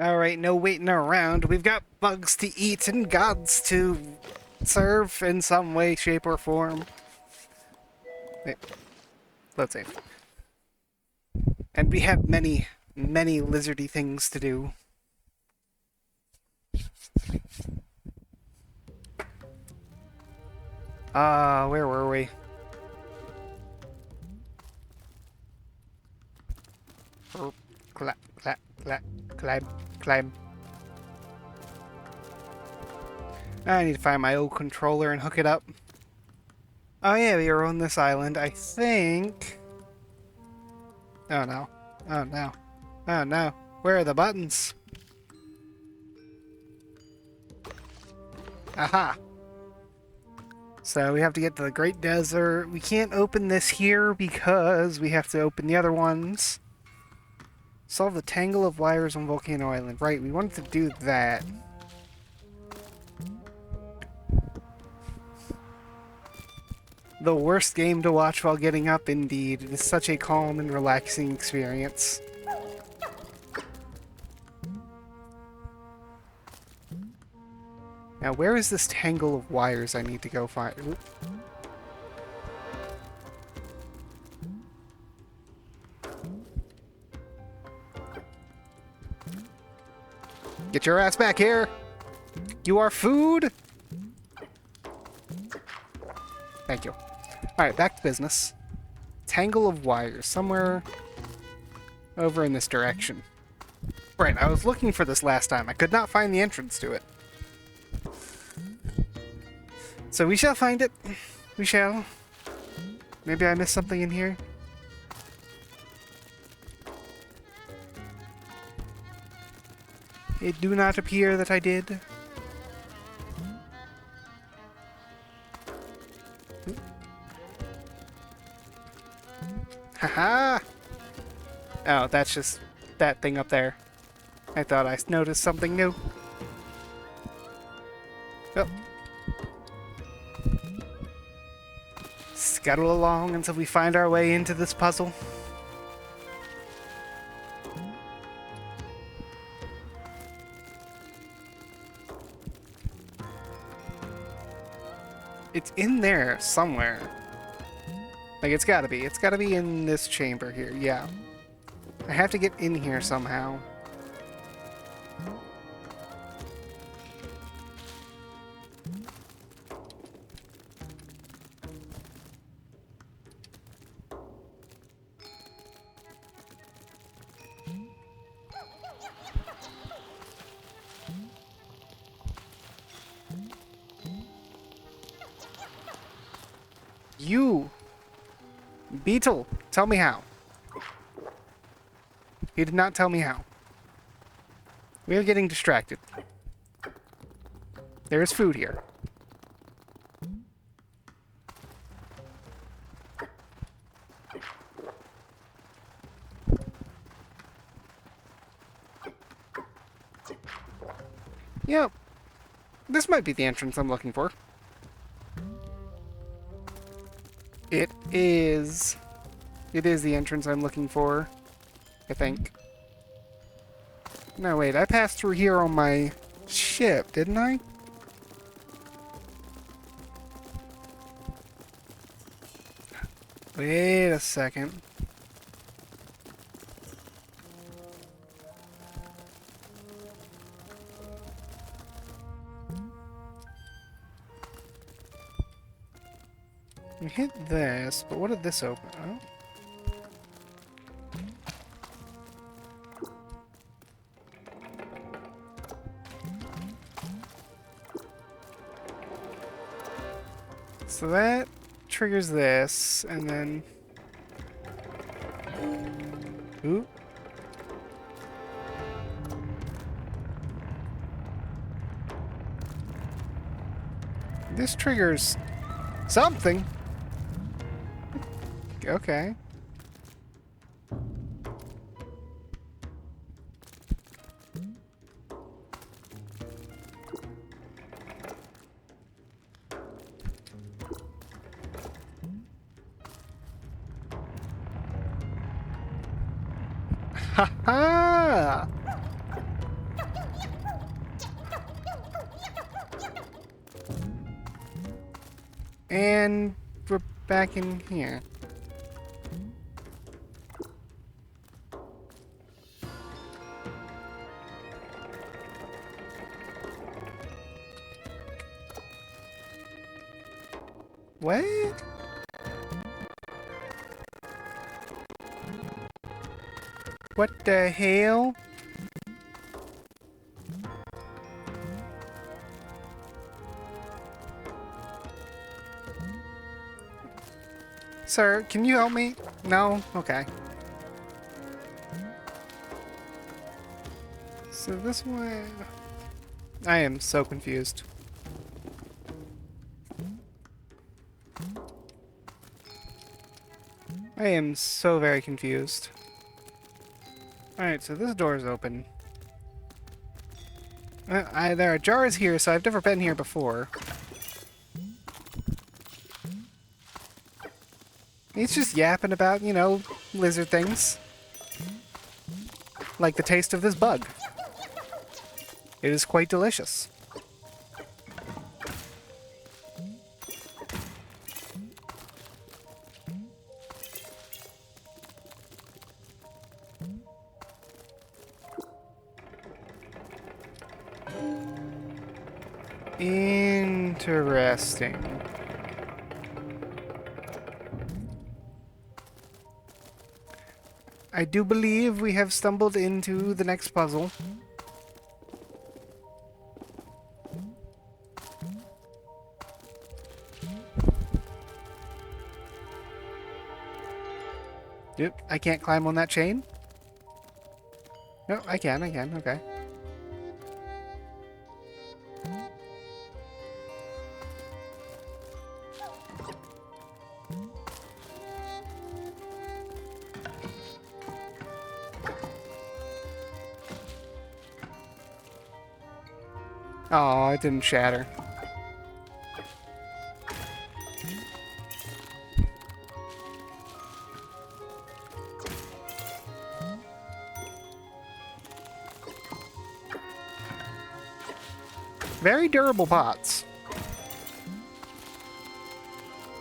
Alright, no waiting around. We've got bugs to eat and gods to serve in some way, shape, or form. Wait, let's save. And we have many, many lizardy things to do. Where were we? Climb, climb, climb. I need to find my old controller and hook it up. Oh yeah, we are on this island, I think. Oh no. Oh no. Oh no. Where are the buttons? Aha! So we have to get to the Great Desert. We can't open this here because we have to open the other ones. Solve the tangle of wires on Volcano Island. Right, we wanted to do that. The worst game to watch while getting up, indeed. It is such a calm and relaxing experience. Now, where is this tangle of wires I need to go find? Oop. Get your ass back here! You are food! Thank you. Alright, back to business. Tangle of wires, somewhere over in this direction. Right, I was looking for this last time. I could not find the entrance to it. So we shall find it. We shall. Maybe I missed something in here. It do not appear that I did. Haha! Oh, that's just that thing up there. I thought I noticed something new. Oh. Scuttle along until we find our way into this puzzle. It's in there somewhere. Like, it's gotta be. It's gotta be in this chamber here, yeah. I have to get in here somehow. You! Beetle, tell me how. He did not tell me how. We are getting distracted. There is food here. Yep. This might be the entrance I'm looking for. It is. It is the entrance I'm looking for, I think. No, wait, I passed through here on my ship, didn't I? Wait a second. I hit this, but what did this open? Oh. So that triggers this, and then... Ooh. This triggers something. Okay. Ha ha! And we're back in here. What? What the hell? Sir, can you help me? No? Okay. So this way... I am so confused. I am so very confused. Alright, so this door is open. There are jars here, so I've never been here before. He's just yapping about, you know, lizard things. Like the taste of this bug. It is quite delicious. Interesting. I do believe we have stumbled into the next puzzle. Yep, I can't climb on that chain. No, I can, okay. Oh, it didn't shatter. Very durable pots.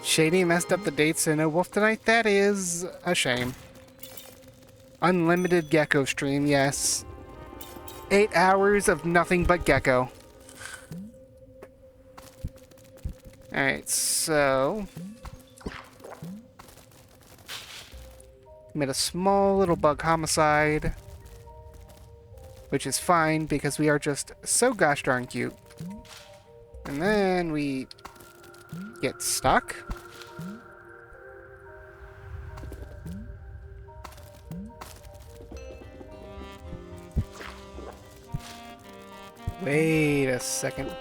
Shady messed up the dates in a wolf tonight. That is a shame. Unlimited gecko stream, yes. 8 hours of nothing but gecko. Alright, so... made a small little bug homicide. Which is fine, because we are just so gosh darn cute. And then we get stuck. Wait a second.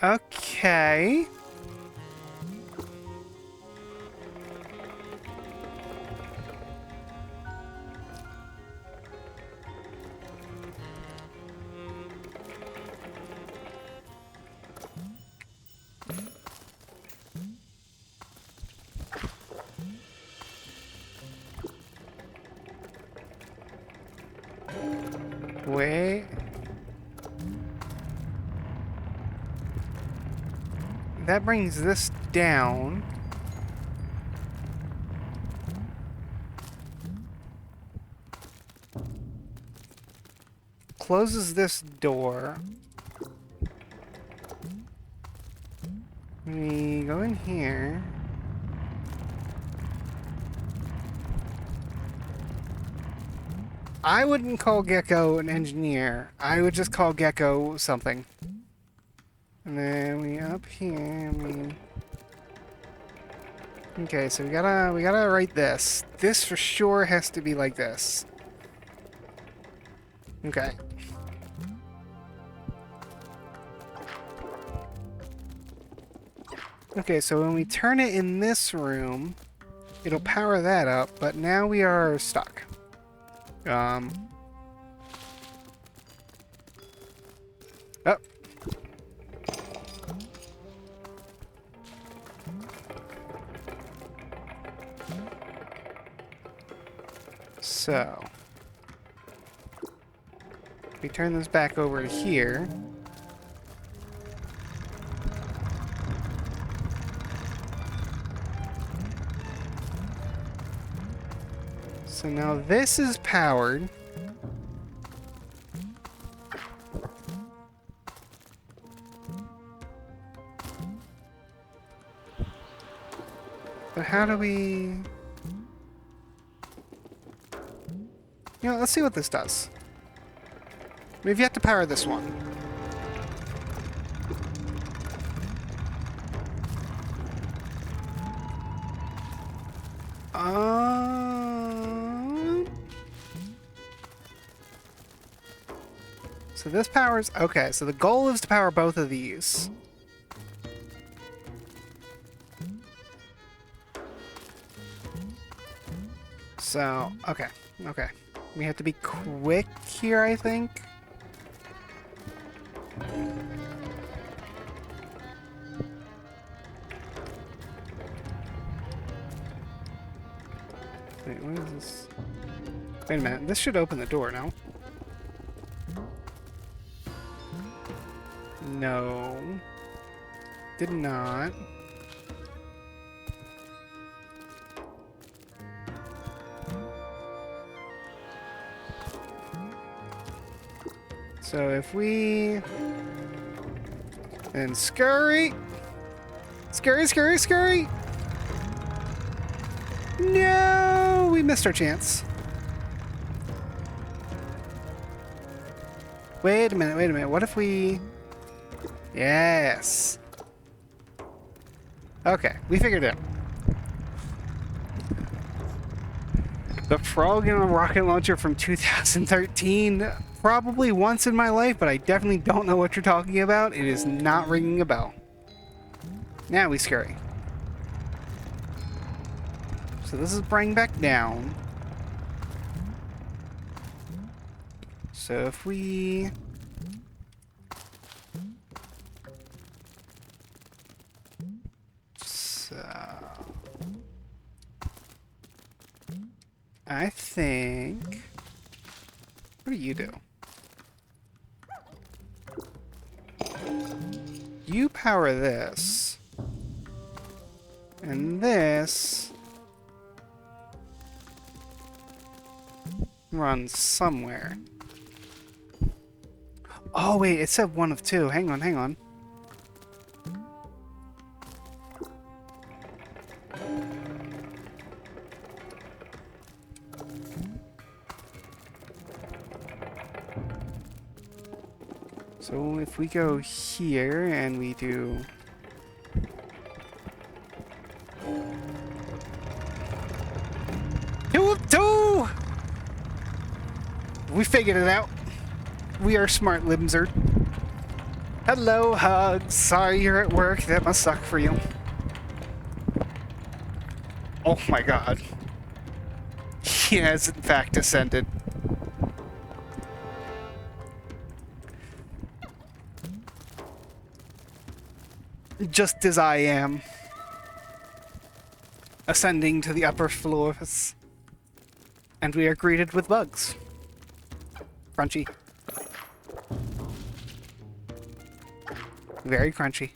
Okay. Wait. That brings this down. Closes this door. We go in here. I wouldn't call Gecko an engineer. I would just call Gecko something. And then we up here. Okay, so we gotta write this. This for sure has to be like this. Okay. Okay, so when we turn it in this room, it'll power that up, but now we are stuck. Oh. So, we turn this back over to here. So now this is powered. But how do we... You know, let's see what this does. We've yet to power this one. So this powers... Okay, so the goal is to power both of these. So, okay. We have to be quick here, I think. Wait, what is this? Wait a minute, this should open the door, no? No. Did not. So if we... And scurry! Scurry! No! We missed our chance. Wait a minute. What if we... Yes! Okay, we figured it out. The frog in a rocket launcher from 2013? Probably once in my life, but I definitely don't know what you're talking about. It is not ringing a bell. Now we scurry. So this is bring back down. So if we... I think... What do you do? You power this. And this... runs somewhere. Oh wait, it said one of two. Hang on. So if we go here and we do... Two! We figured it out. We are smart, Limser. Hello, Hugs. Sorry you're at work. That must suck for you. Oh my god. He has in fact ascended. Just as I am. Ascending to the upper floors. And we are greeted with bugs. Crunchy. Very crunchy.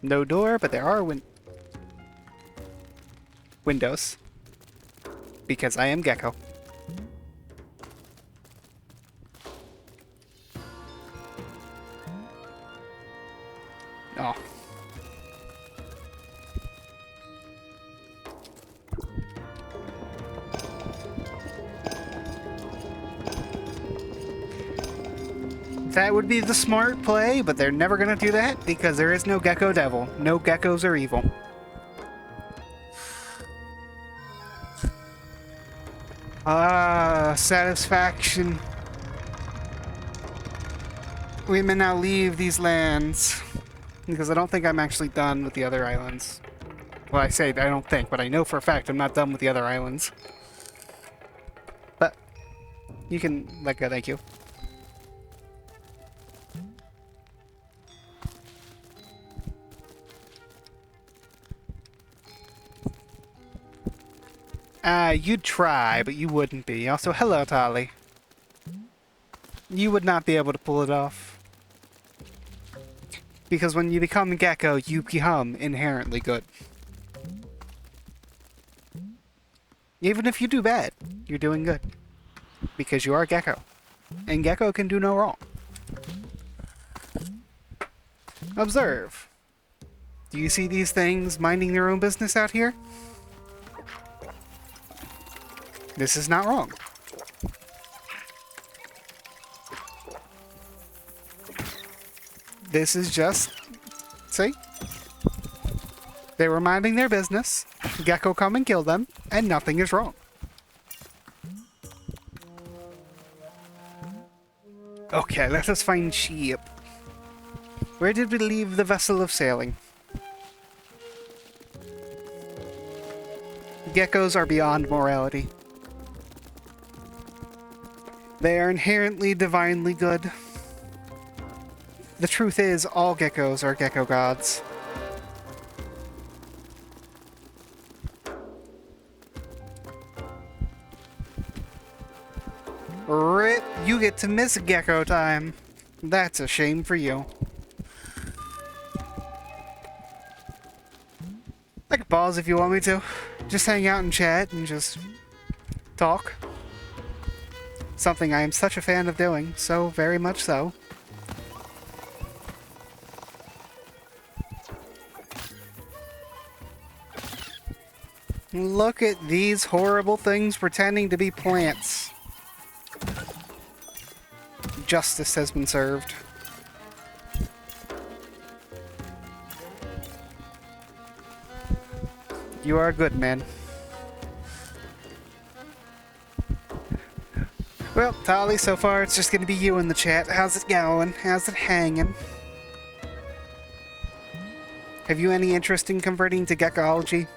No door, but there are windows. Because I am Gecko. Oh. That would be the smart play, but they're never gonna do that because there is no Gecko Devil. No geckos are evil. Ah, satisfaction. We may now leave these lands because I don't think I'm actually done with the other islands. Well, I say I don't think, but I know for a fact I'm not done with the other islands. But You can let go, thank you. You'd try, but you wouldn't be. Also, hello, Tali. You would not be able to pull it off. Because when you become a gecko, you become inherently good. Even if you do bad, you're doing good. Because you are a gecko. And gecko can do no wrong. Observe. Do you see these things minding their own business out here? This is not wrong. This is just... See? They were minding their business. Gecko come and kill them, and nothing is wrong. Okay, let us find sheep. Where did we leave the vessel of sailing? Geckos are beyond morality. They are inherently divinely good. The truth is, all geckos are gecko gods. Rip, you get to miss gecko time. That's a shame for you. I can pause if you want me to. Just hang out and chat and just talk. Something I am such a fan of doing, so very much so. Look at these horrible things pretending to be plants. Justice has been served. You are a good man. Well, Tali, so far it's just gonna be you in the chat. How's it going? How's it hanging? Have you any interest in converting to geckology?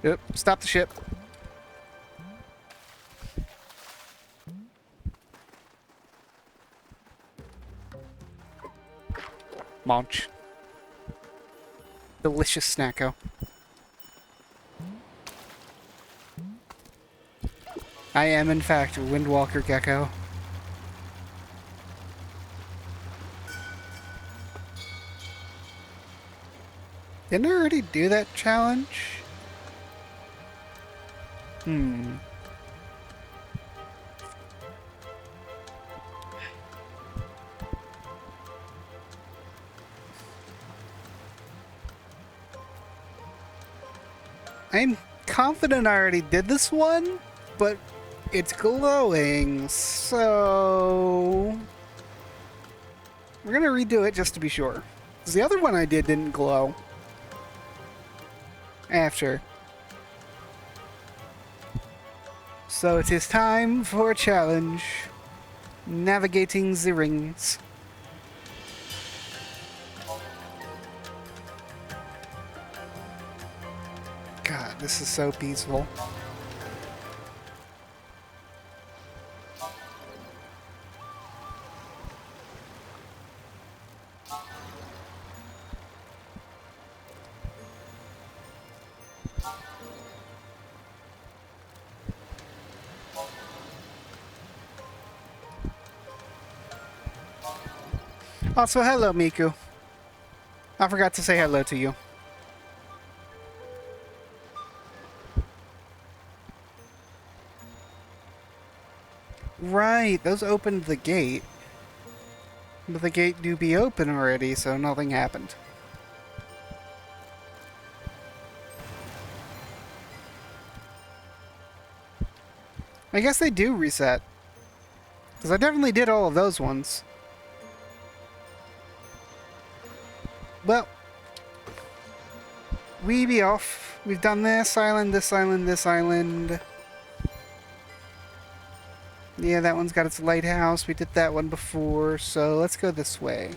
Yep, stop the ship. Munch. Delicious snacko. I am, in fact, a Windwalker gecko. Didn't I already do that challenge? I'm confident I already did this one, but it's glowing, so... We're gonna redo it just to be sure. 'Cause the other one I did didn't glow. After. So it is time for a challenge. Navigating the rings. God, this is so peaceful. Also, hello, Miku. I forgot to say hello to you. Right, those opened the gate. But the gate do be open already, so nothing happened. I guess they do reset. Because I definitely did all of those ones. Well, we be off. We've done this island, this island, this island. Yeah, that one's got its lighthouse. We did that one before, so let's go this way.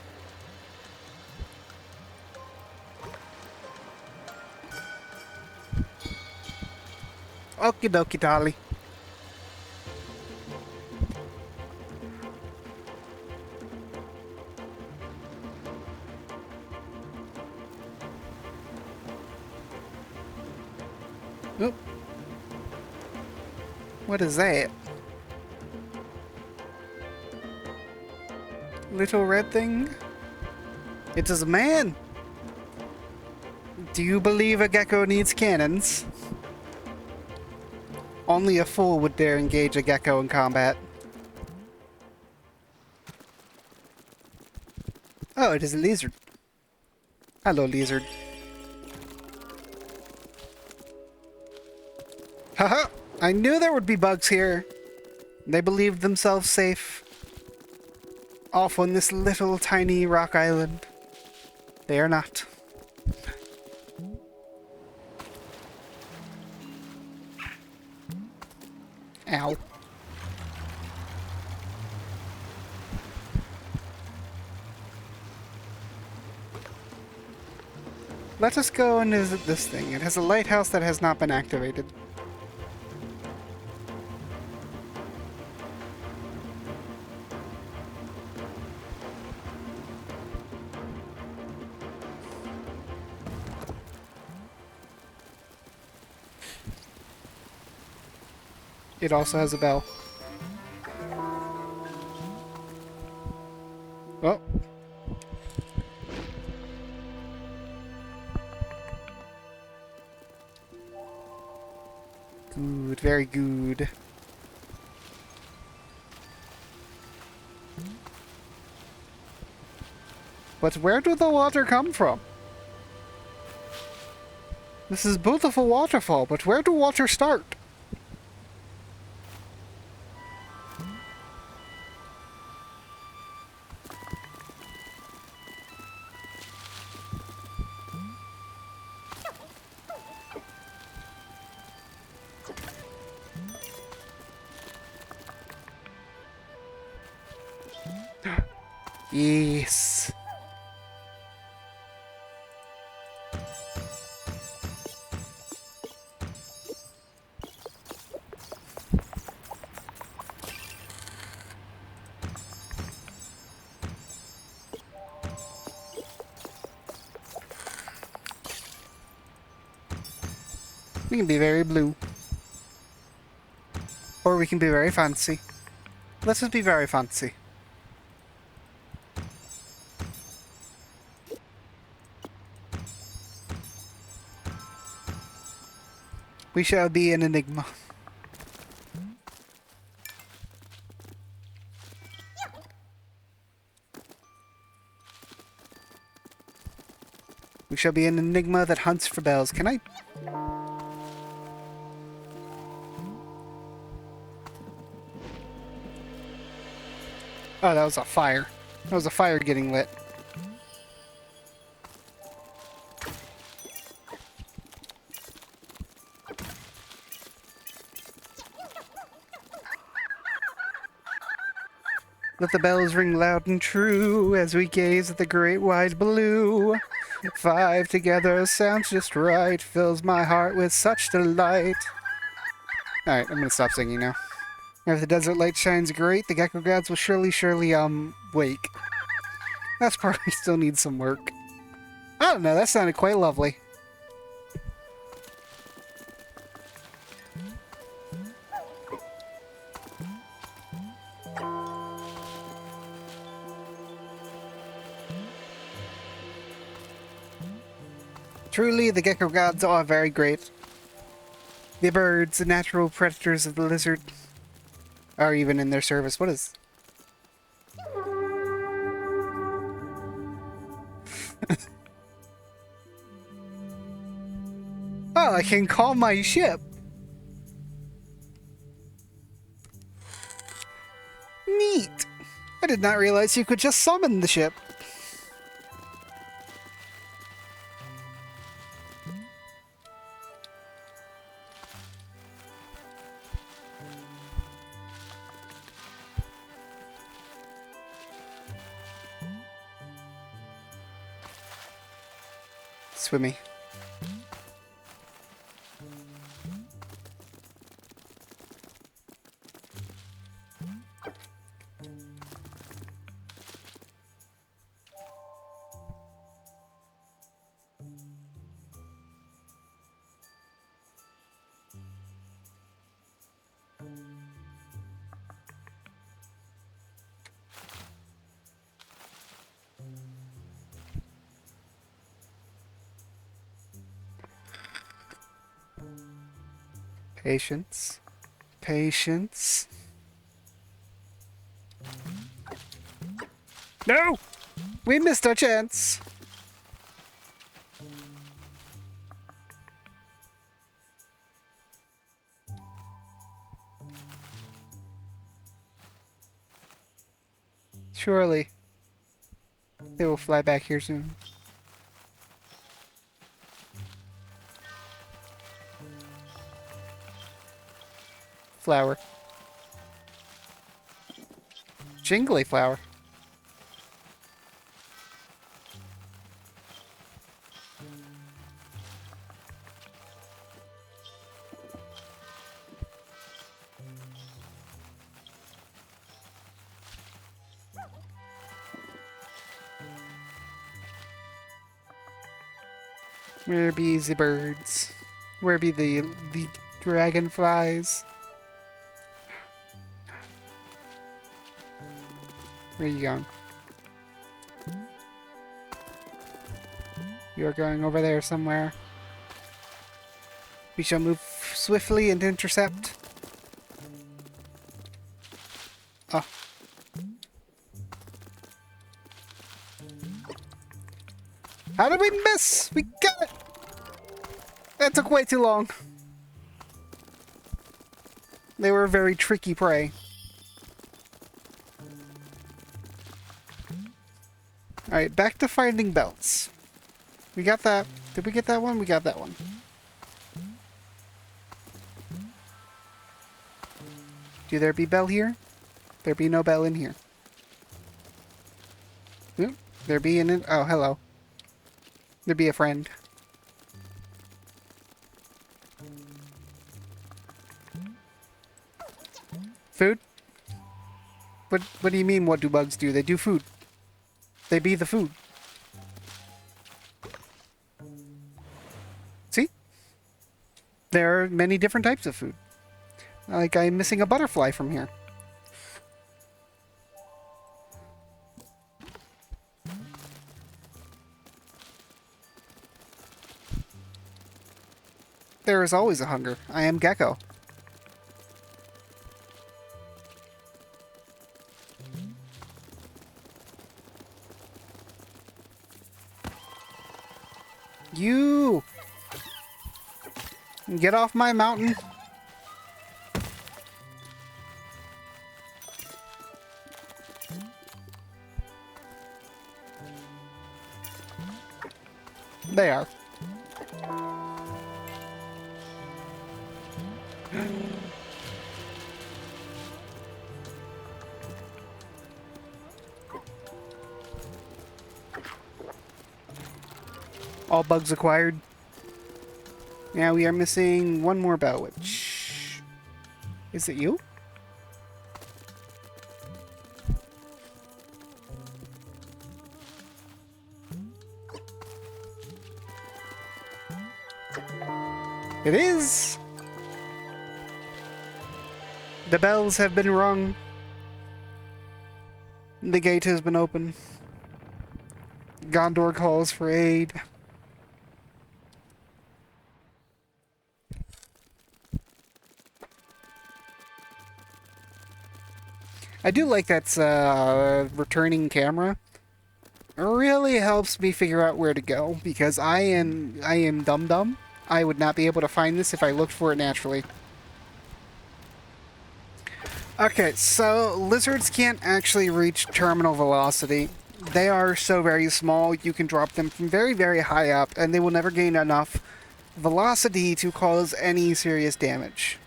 Okie dokie, Dolly. Oop. What is that? Little red thing? It is a man! Do you believe a gecko needs cannons? Only a fool would dare engage a gecko in combat. Oh, it is a lizard. Hello, lizard. Haha! I knew there would be bugs here. They believed themselves safe. Off on this little tiny rock island. They are not. Ow. Let us go and visit this thing. It has a lighthouse that has not been activated. It also has a bell. Oh. Good, very good. But where do the water come from? This is beautiful waterfall, but where do water start? Yes. We can be very blue. Or we can be very fancy. Let's just be very fancy. We shall be an enigma. We shall be an enigma that hunts for bells. Can I? Oh, that was a fire. That was a fire getting lit. Let the bells ring loud and true as we gaze at the great wide blue. 5 together sounds just right, fills my heart with such delight. Alright, I'm gonna stop singing now. If the desert light shines great, the gecko gods will surely, wake. That's probably still needs some work. I don't know, that sounded quite lovely. Truly, the gecko gods are very great. The birds, the natural predators of the lizard, are even in their service. What is... Oh, I can call my ship! did not realize you could just summon the ship. Swimmy. Patience. Patience. No! We missed our chance! Surely. They will fly back here soon. Flower. Jingly flower. Where be the birds? Where be the dragonflies? Where are you going? You're going over there somewhere. We shall move swiftly and intercept. Oh. How did we miss? We got it! That took way too long. They were very tricky prey. Alright, back to finding belts. We got that. Did we get that one? We got that one. Do there be bell here? There be no bell in here. Oop, there be an... Oh, hello. There be a friend. Food? What do you mean, what do bugs do? They do food. They be the food. See? There are many different types of food. Like, I'm missing a butterfly from here. There is always a hunger. I am Gecko. You! Get off my mountain. They are. All bugs acquired. Yeah, we are missing one more bell, which... Is it you? It is! The bells have been rung. The gate has been opened. Gondor calls for aid. I do like that returning camera. It really helps me figure out where to go, because I am dumb. I would not be able to find this if I looked for it naturally. Okay, so lizards can't actually reach terminal velocity. They are so very small, you can drop them from very, very high up, and they will never gain enough velocity to cause any serious damage.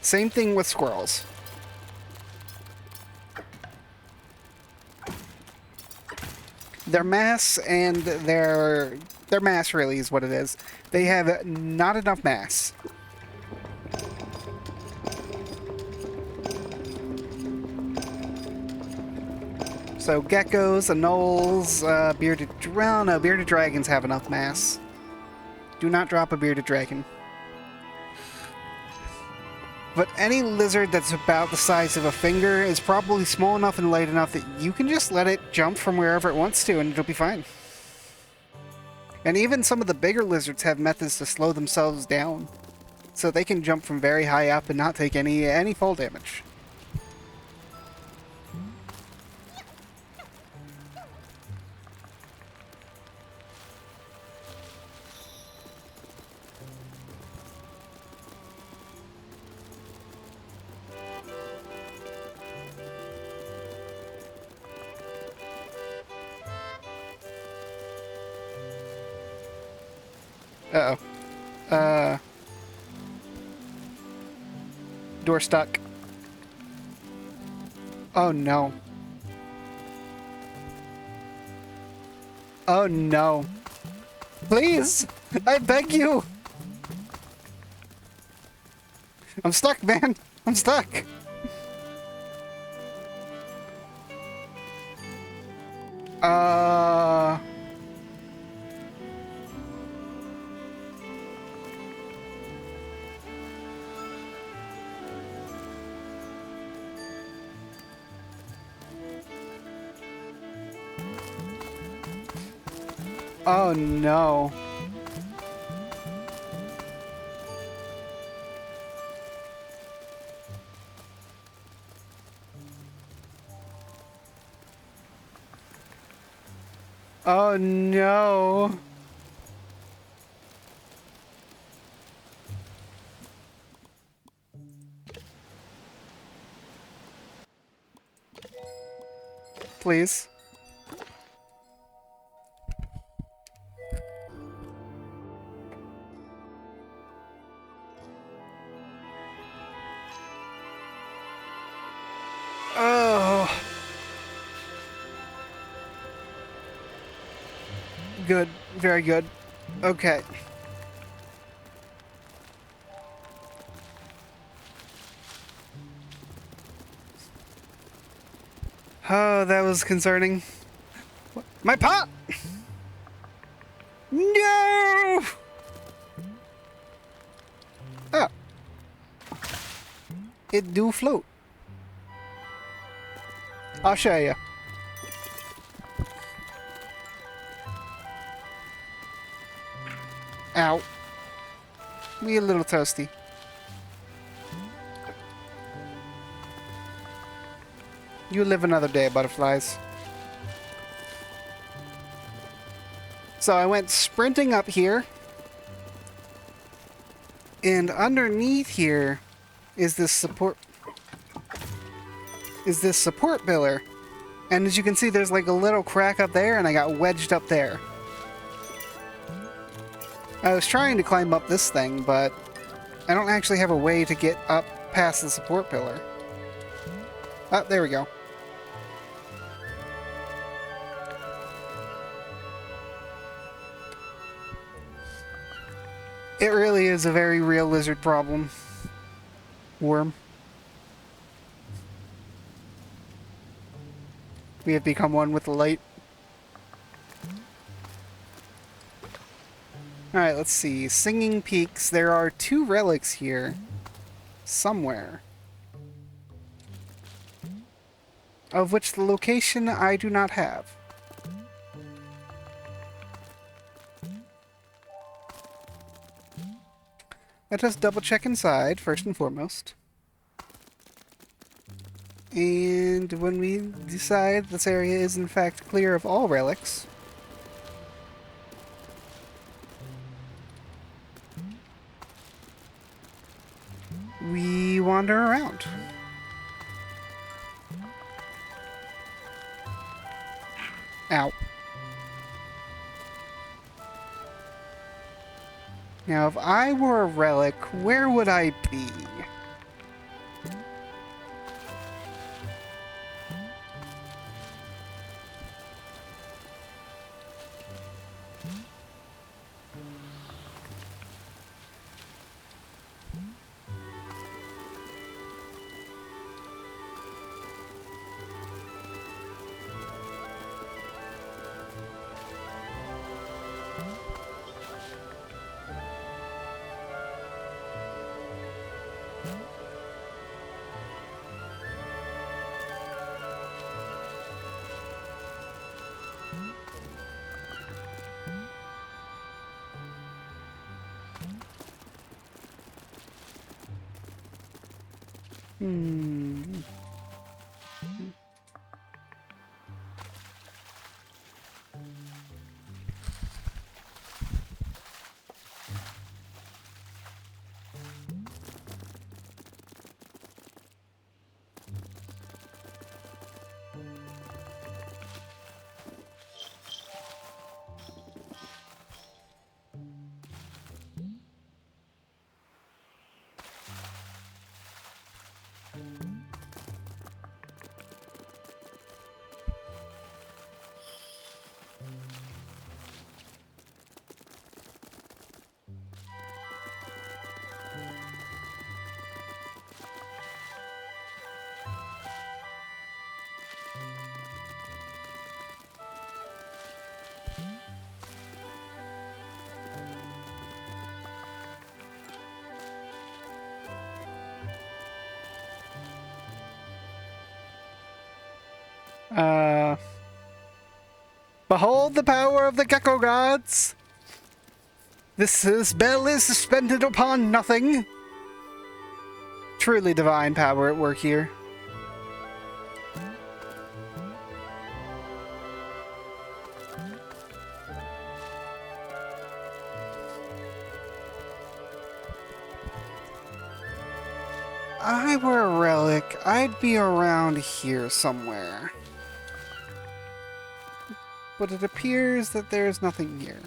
Same thing with squirrels. Their mass and their mass really is what it is. They have not enough mass. So geckos, anoles, bearded dragons have enough mass. Do not drop a bearded dragon. But any lizard that's about the size of a finger is probably small enough and light enough that you can just let it jump from wherever it wants to and it'll be fine. And even some of the bigger lizards have methods to slow themselves down, so they can jump from very high up and not take any fall damage. Uh-oh. Door stuck. Oh no. Oh no. Please! I beg you! I'm stuck, man! I'm stuck! Oh no. Oh no. Please. Oh. Good. Very good. Okay. Oh, that was concerning. My pot! No! Oh. It do float. I'll show you. Ow. Me a little toasty. You live another day, butterflies. So I went sprinting up here. And underneath here is this support pillar. And as you can see, there's like a little crack up there, and I got wedged up there. I was trying to climb up this thing, but I don't actually have a way to get up past the support pillar. Oh, there we go. It really is a very real lizard problem. Worm. We have become one with the light. Alright, let's see. Singing Peaks. There are 2 relics here. Somewhere. Of which the location I do not have. Let us double check inside, first and foremost. And when we decide this area is in fact clear of all relics, wander around. Ow. Now, if I were a relic, where would I be? Hmm. Uh... Behold the power of the gecko gods! This spell is suspended upon nothing! Truly divine power at work here. I were a relic, I'd be around here somewhere. But it appears that there's nothing here.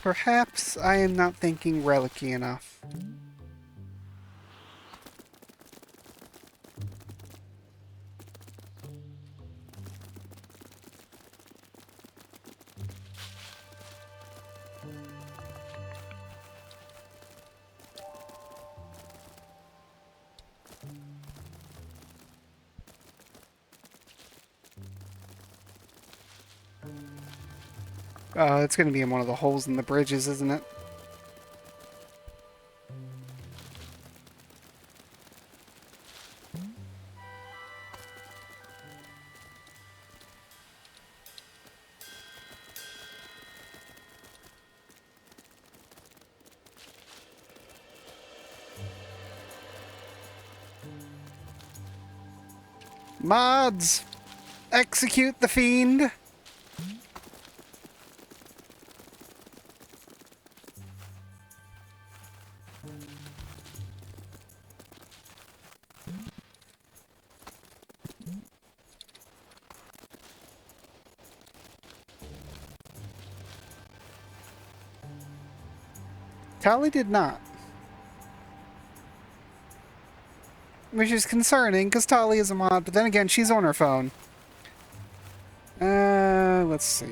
Perhaps I am not thinking relic-y enough. It's gonna be in one of the holes in the bridges, isn't it? Mods! Execute the fiend! Tali did not. Which is concerning, because Tali is a mod, but then again, she's on her phone. Let's see.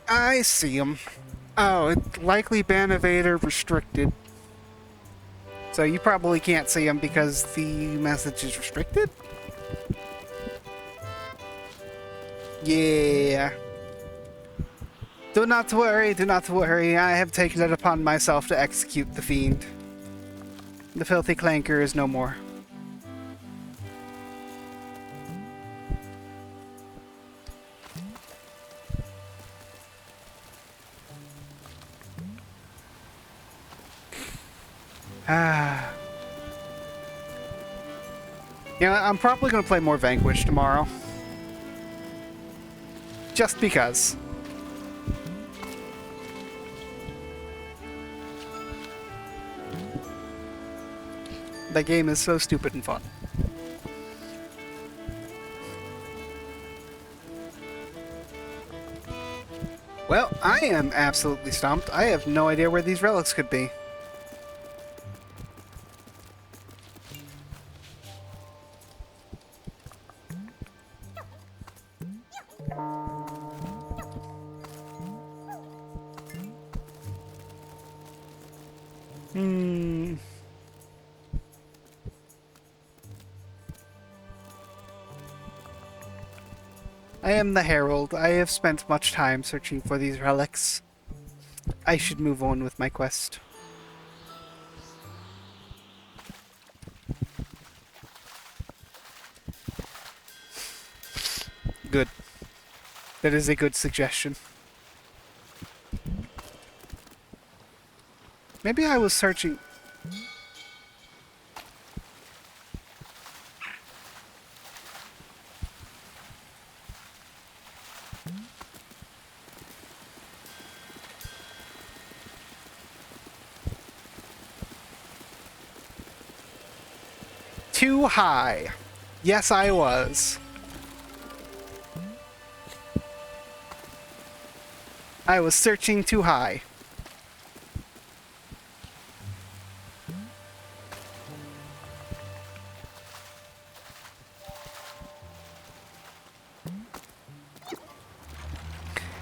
I see him. Oh, it's likely ban evader restricted. So you probably can't see him because the message is restricted? Yeah. Do not worry, do not worry. I have taken it upon myself to execute the fiend. The filthy clanker is no more. Ah. Yeah, I'm probably going to play more Vanquish tomorrow. Just because. That game is so stupid and fun. Well, I am absolutely stumped. I have no idea where these relics could be. I am the Herald. I have spent much time searching for these relics. I should move on with my quest. Good. That is a good suggestion. Maybe I was searching... Too high. Yes, I was. I was searching too high.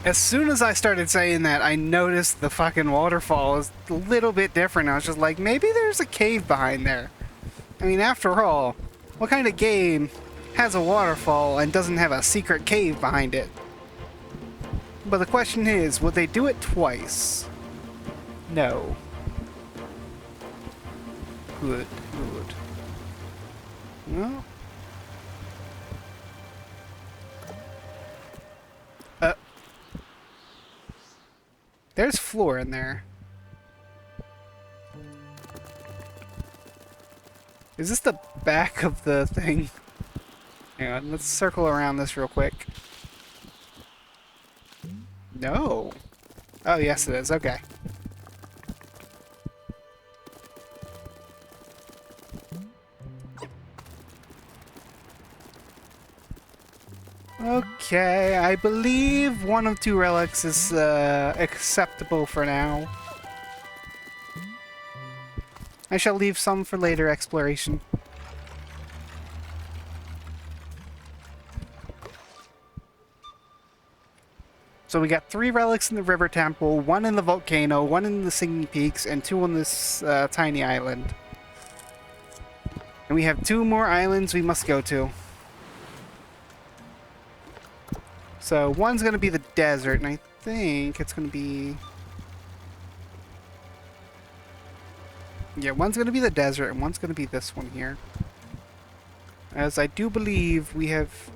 As soon as I started saying that, I noticed the fucking waterfall is a little bit different. I was just like, maybe there's a cave behind there. I mean, after all, what kind of game has a waterfall and doesn't have a secret cave behind it? But the question is, would they do it twice? No. Good, good. Well... There's floor in there. Is this the back of the thing? Hang on, let's circle around this real quick. No. Oh, yes it is. Okay. Okay, I believe one of two relics is acceptable for now. I shall leave some for later exploration. So we got 3 relics in the River Temple, 1 in the volcano, 1 in the Singing Peaks, and 2 on this tiny island. And we have 2 more islands we must go to. So one's going to be the desert, and I think it's going to be... Yeah, one's going to be the desert, and one's going to be this one here. As I do believe we have...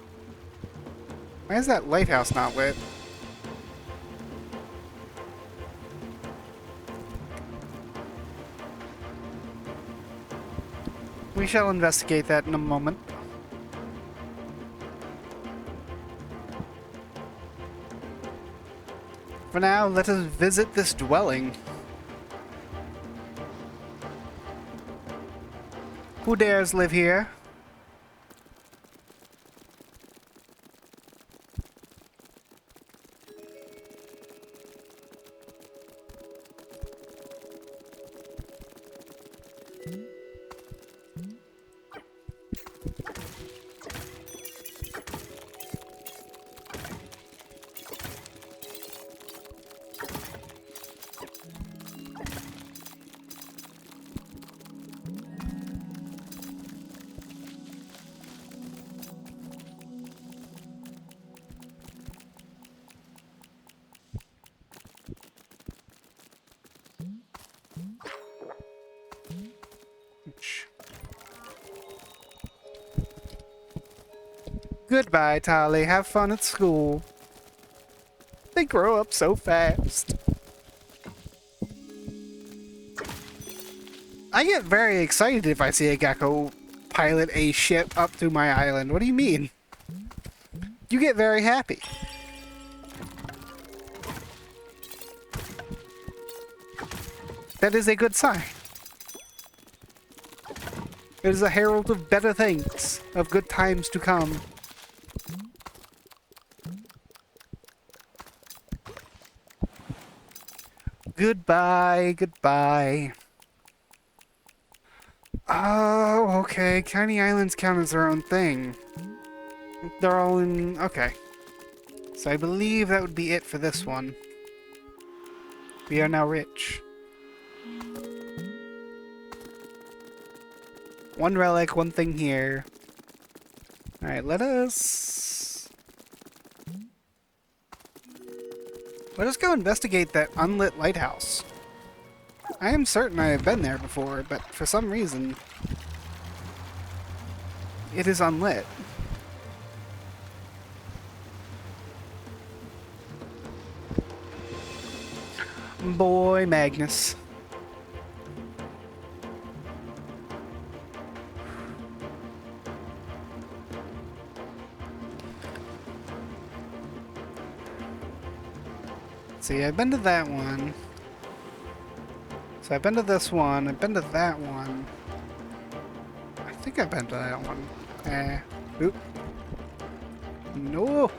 Why is that lighthouse not lit? We shall investigate that in a moment. For now, let us visit this dwelling. Who dares live here? Goodbye, Tali. Have fun at school. They grow up so fast. I get very excited if I see a gecko pilot a ship up to my island. What do you mean? You get very happy. That is a good sign. It is a herald of better things, of good times to come. Goodbye, goodbye. Oh, okay. Tiny islands count as their own thing. They're all in... Okay. So I believe that would be it for this one. We are now rich. One relic, one thing here. Alright, let us go investigate that unlit lighthouse. I am certain I have been there before, but for some reason, it is unlit. Boy, Magnus. See, I've been to that one. So I've been to this one. I've been to that one. I think I've been to that one. Oop. No.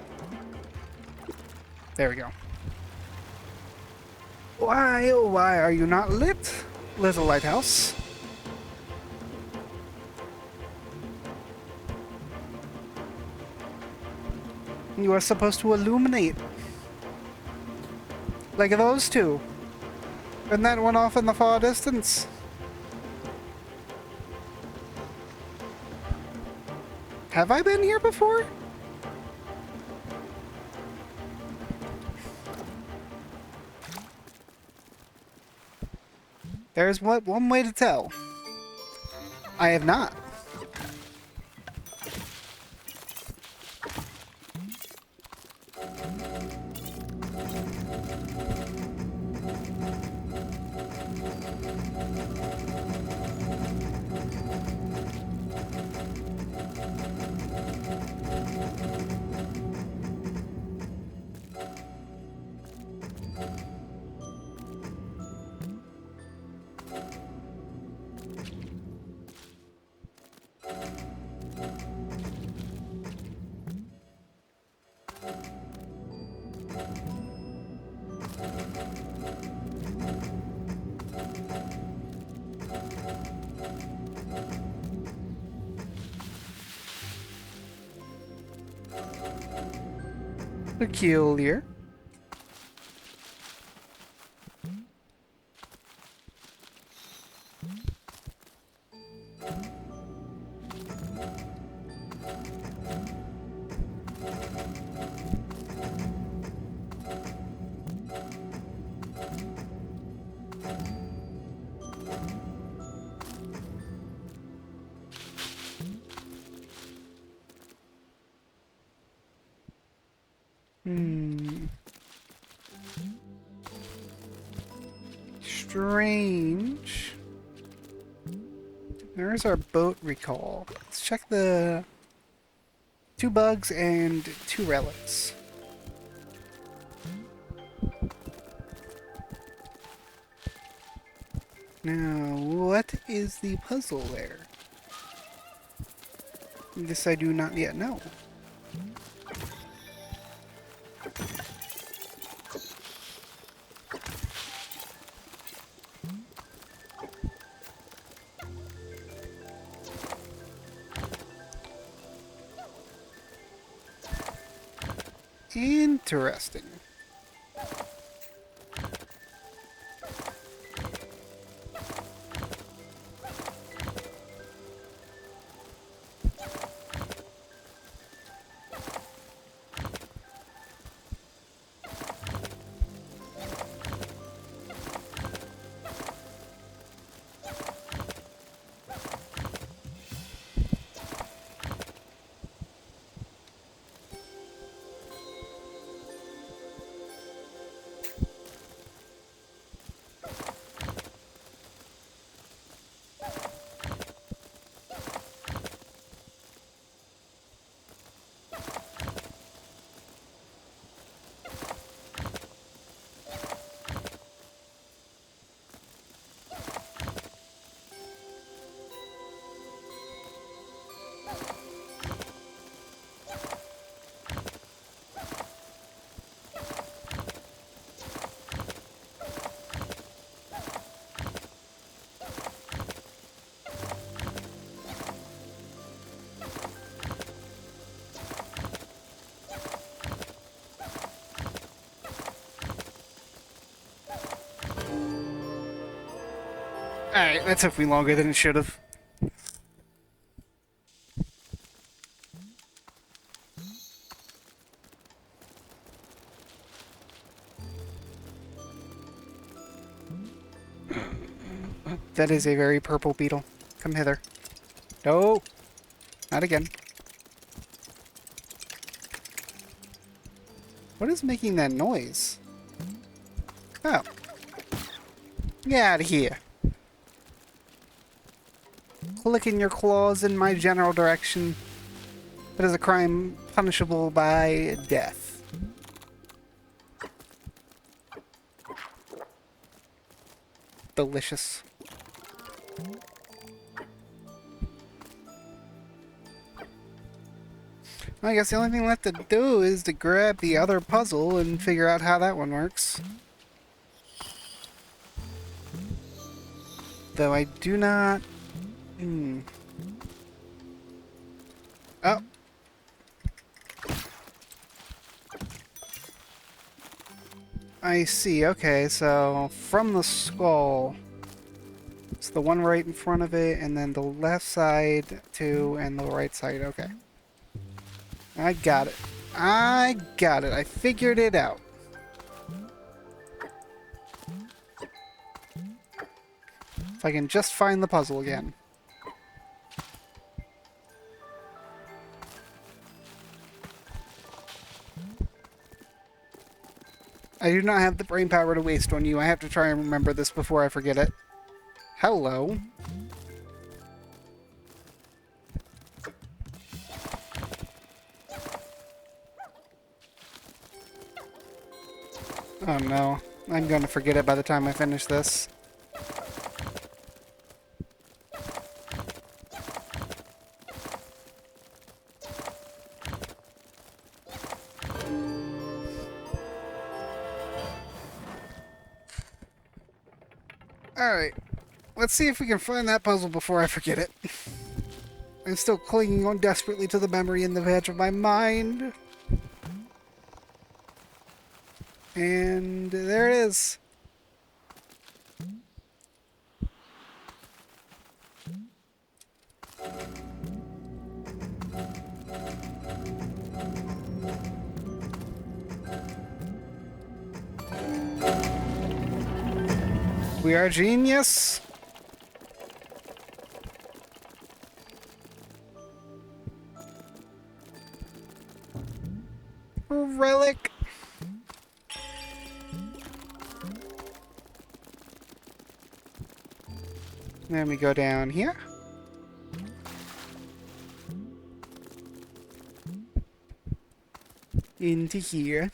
There we go. Why, oh why are you not lit, little lighthouse? You are supposed to illuminate. Like those two. And that one off in the far distance. Have I been here before? There's one way to tell. I have not. Peculiar. Strange. There's our boat recall. Let's check the 2 bugs and 2 relics. Now, what is the puzzle there? This I do not yet know. Interesting. Alright, that took me longer than it should have. That is a very purple beetle. Come hither. No! Not again. What is making that noise? Oh. Get out of here. Clicking your claws in my general direction. That is a crime punishable by death. Delicious. I guess the only thing left to do is to grab the other puzzle and figure out how that one works. Though I do not... Oh. I see. Okay, so from the skull, it's the one right in front of it, and then the left side too, and the right side. Okay. I got it. I got it. I figured it out. If I can just find the puzzle again. I do not have the brain power to waste on you. I have to try and remember this before I forget it. Hello. Oh no. I'm gonna forget it by the time I finish this. Alright. Let's see if we can find that puzzle before I forget it. I'm still clinging on desperately to the memory in the edge of my mind. And there it is. We are genius. Relic. Then we go down here. Into here.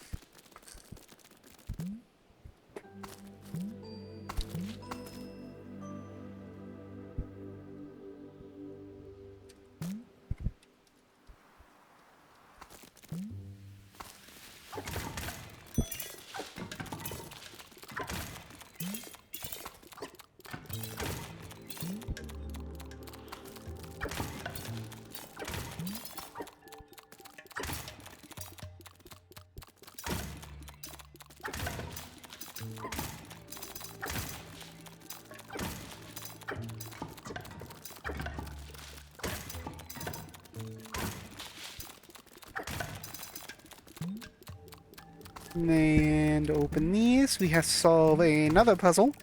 And open these. We have to solve another puzzle.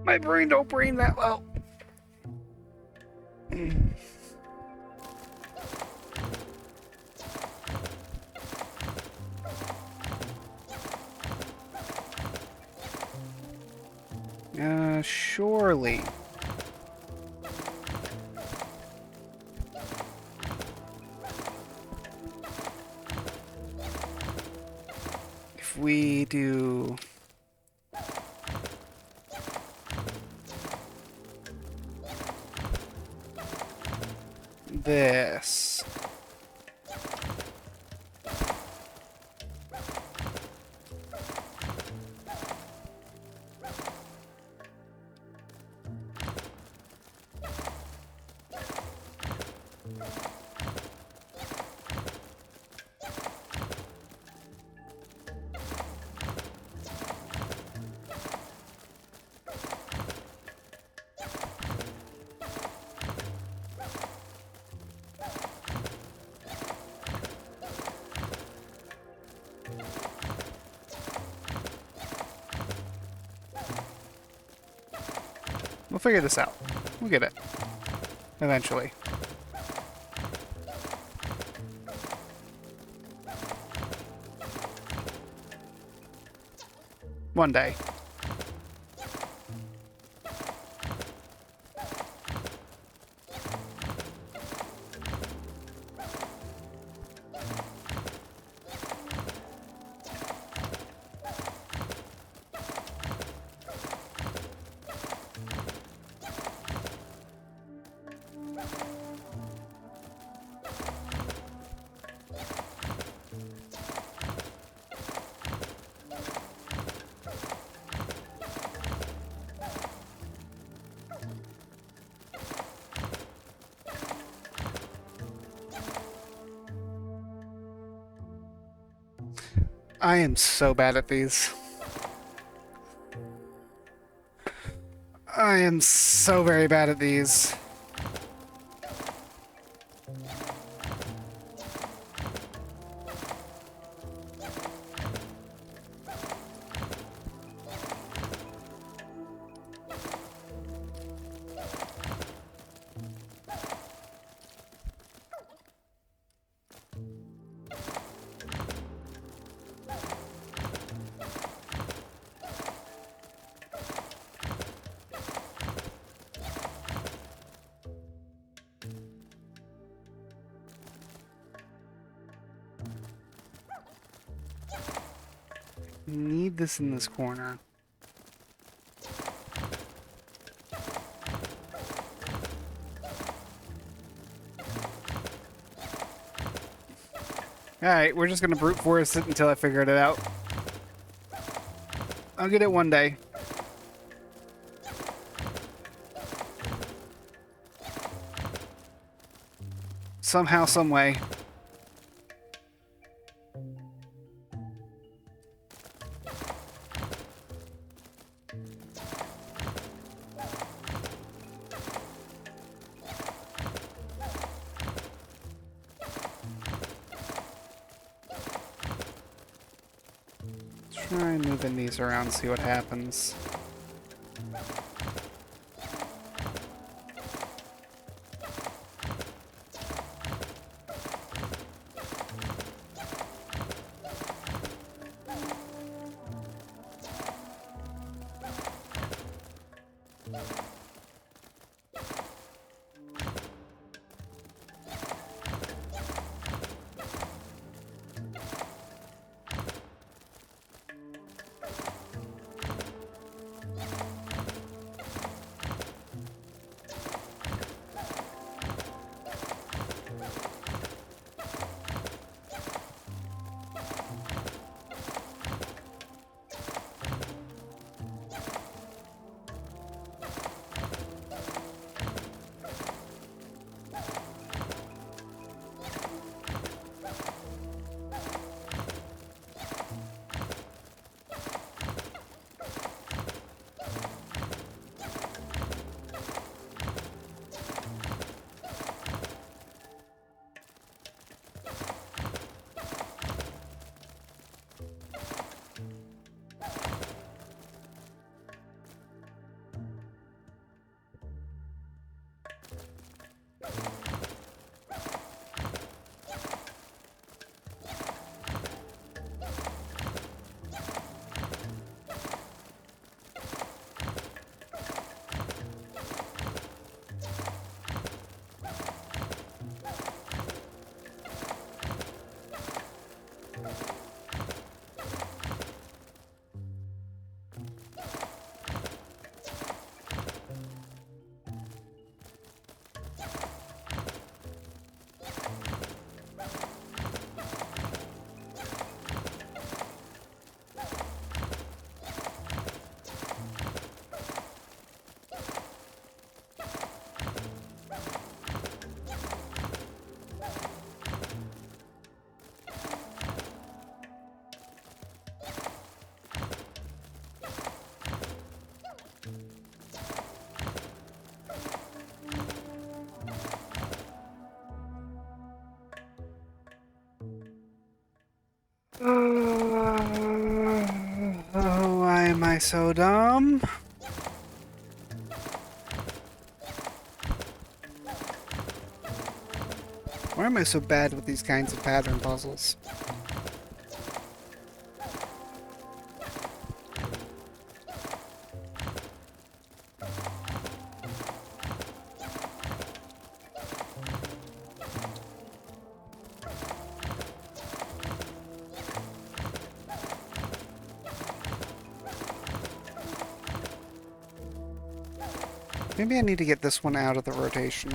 My brain don't brain that well. Surely. If we do this. We'll figure this out. We'll get it. Eventually. One day. I am so bad at these. I am so very bad at these. Need this in this corner. Alright, we're just gonna brute force it until I figure it out. I'll get it one day. Somehow, some way. Try moving these around, see what happens. Oh, why am I so dumb? Why am I so bad with these kinds of pattern puzzles? Maybe I need to get this one out of the rotation.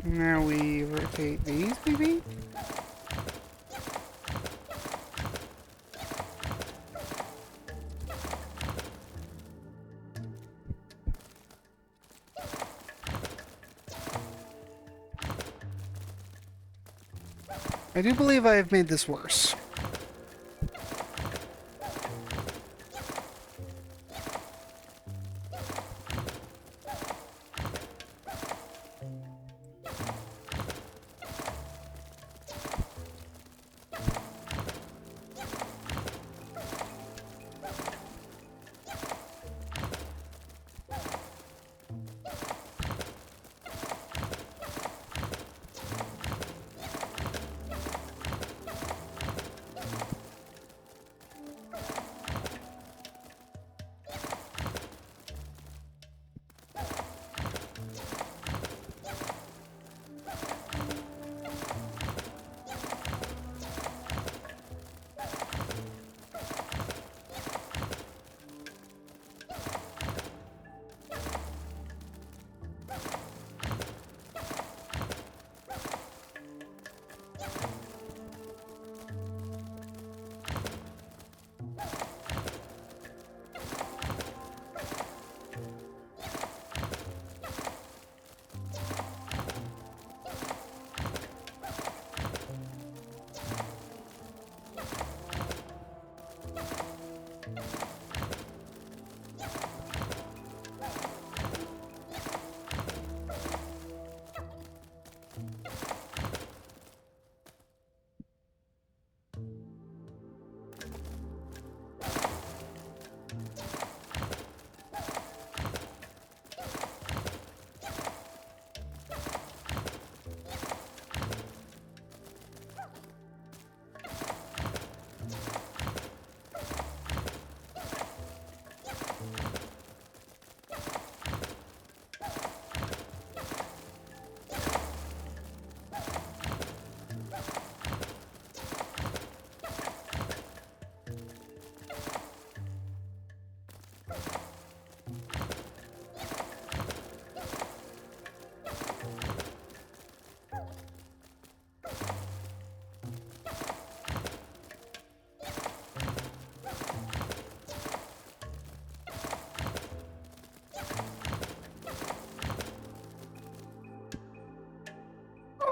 Now we rotate these, maybe? I do believe I have made this worse.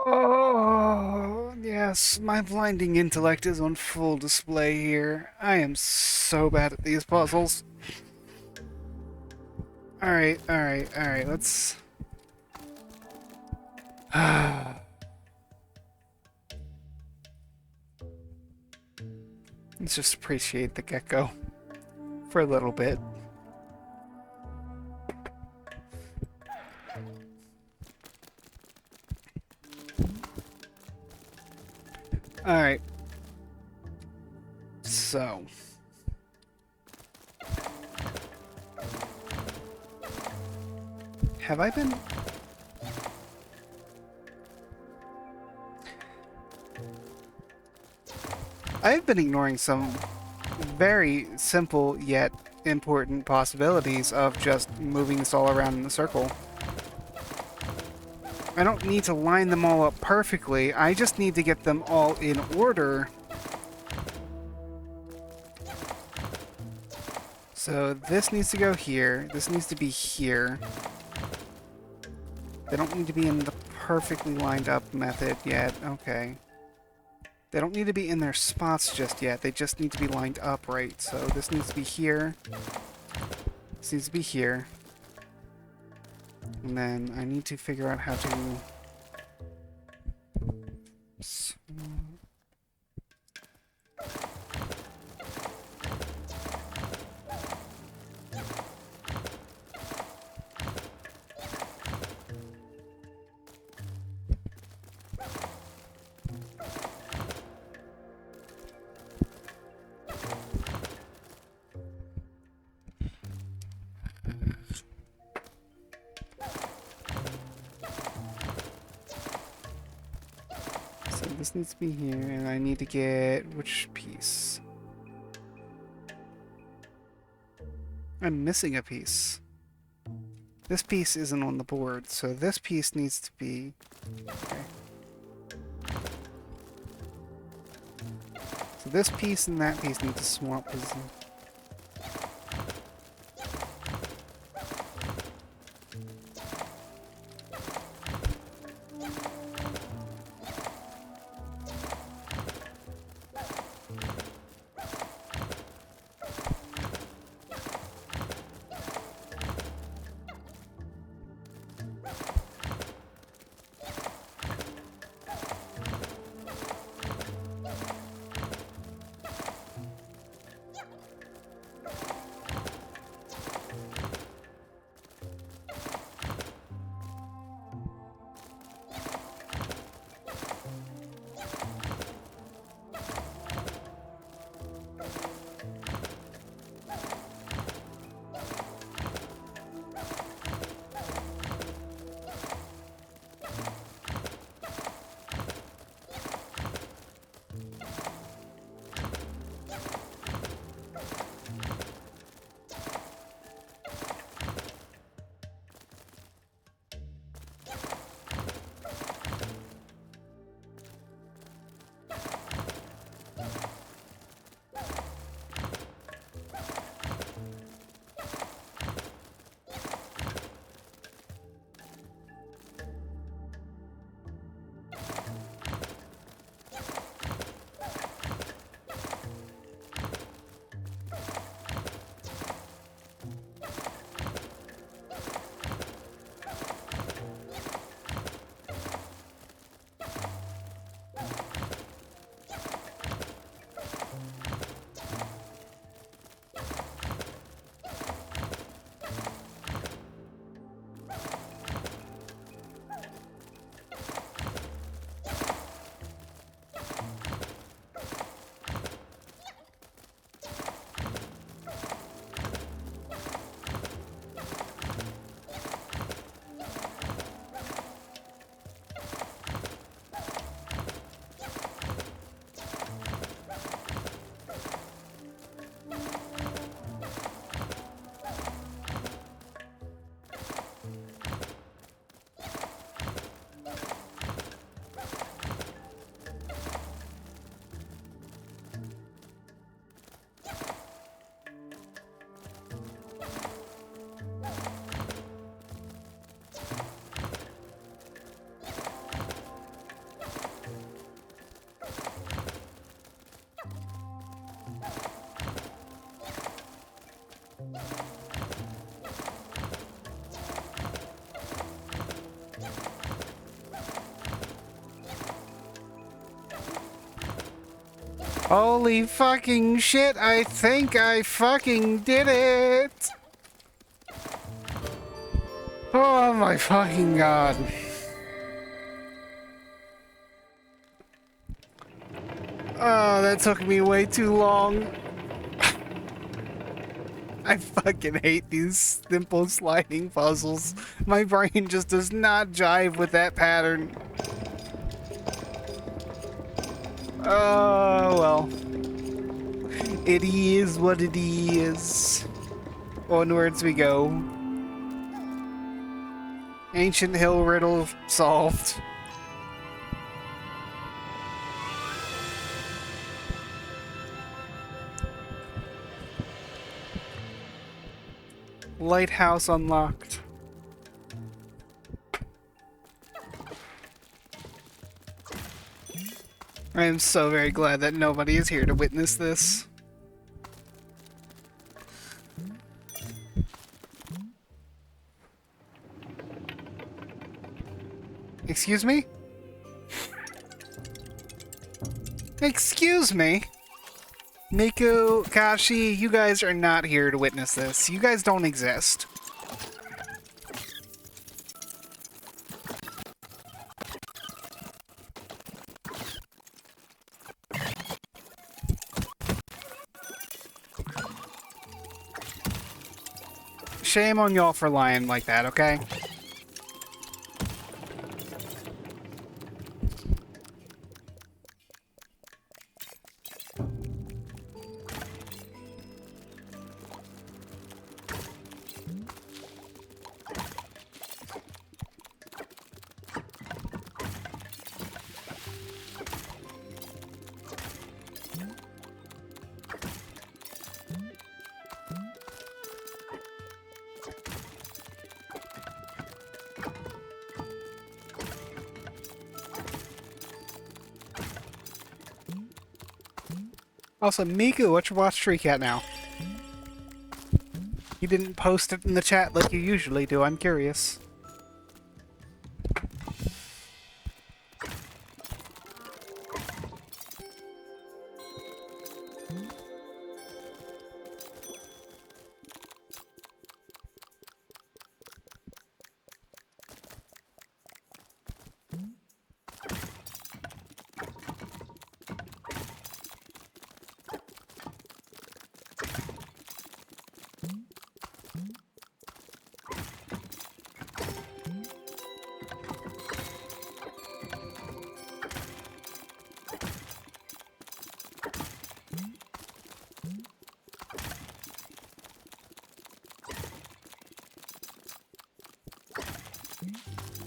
Oh, yes, my blinding intellect is on full display here. I am so bad at these puzzles. Alright, alright, alright, let's... let's just appreciate the gecko for a little bit. Alright. So. Have I been... I've been ignoring some very simple yet important possibilities of just moving this all around in a circle. I don't need to line them all up perfectly, I just need to get them all in order. So this needs to go here, this needs to be here. They don't need to be in the perfectly lined up method yet, okay. They don't need to be in their spots just yet, they just need to be lined up right. So this needs to be here, this needs to be here. And then I need to figure out how to... So this needs to be here, and I need to get which piece? I'm missing a piece. This piece isn't on the board, so this piece needs to be... Okay. So this piece and that piece need to swap position. Holy fucking shit, I think I fucking did it! Oh my fucking god. Oh, that took me way too long. I fucking hate these simple sliding puzzles. My brain just does not jive with that pattern. Oh, well. It is what it is. Onwards we go. Ancient hill riddle solved. Lighthouse unlocked. I am so very glad that nobody is here to witness this. Excuse me? Excuse me? Miku, Kashi, you guys are not here to witness this. You guys don't exist. Shame on y'all for lying like that, okay? Also, Miku, what's your watch tree cat now? You didn't post it in the chat like you usually do, I'm curious.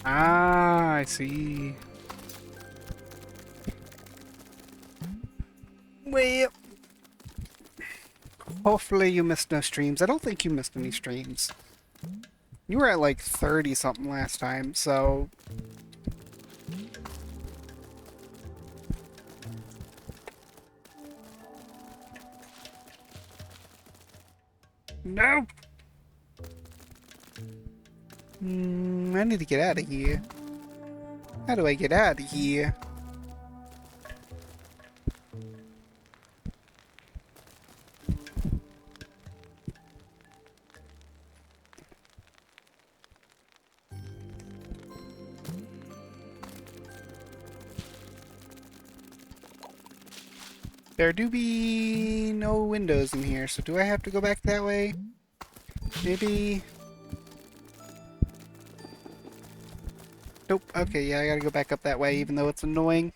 Ah, I see. Well, hopefully you missed no streams. I don't think you missed any streams. You were at like 30 something last time, so... No! I need to get out of here. How do I get out of here? There do be no windows in here, so do I have to go back that way? Maybe... Nope, okay, yeah, I gotta go back up that way, even though it's annoying.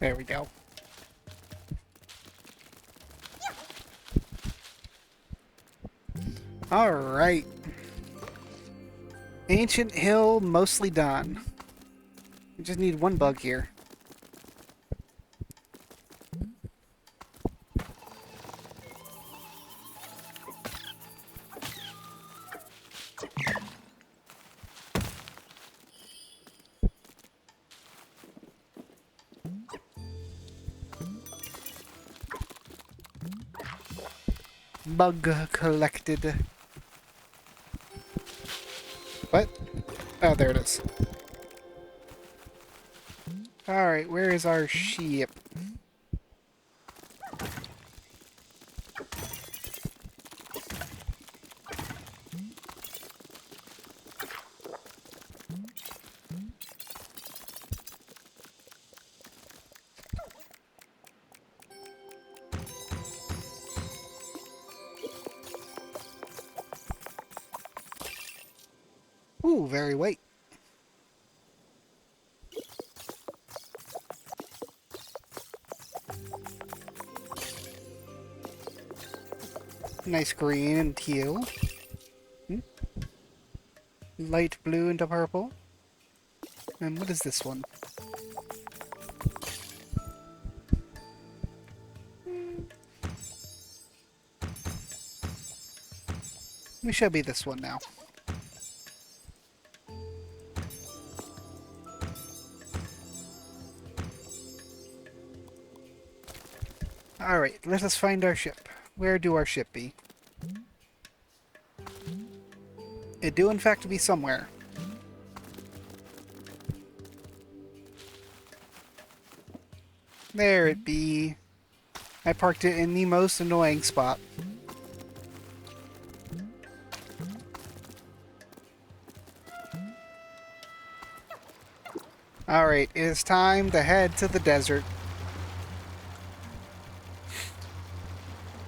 There we go. Alright. Ancient hill, mostly done. We just need one bug here. Bug collected. What? Oh, there it is. Alright, where is our ship? Ooh, very white. Nice green and teal. Hmm? Light blue into purple. And what is this one? We should be this one now. Alright, let us find our ship. Where do our ship be? It do in fact be somewhere. There it be. I parked it in the most annoying spot. Alright, it is time to head to the desert.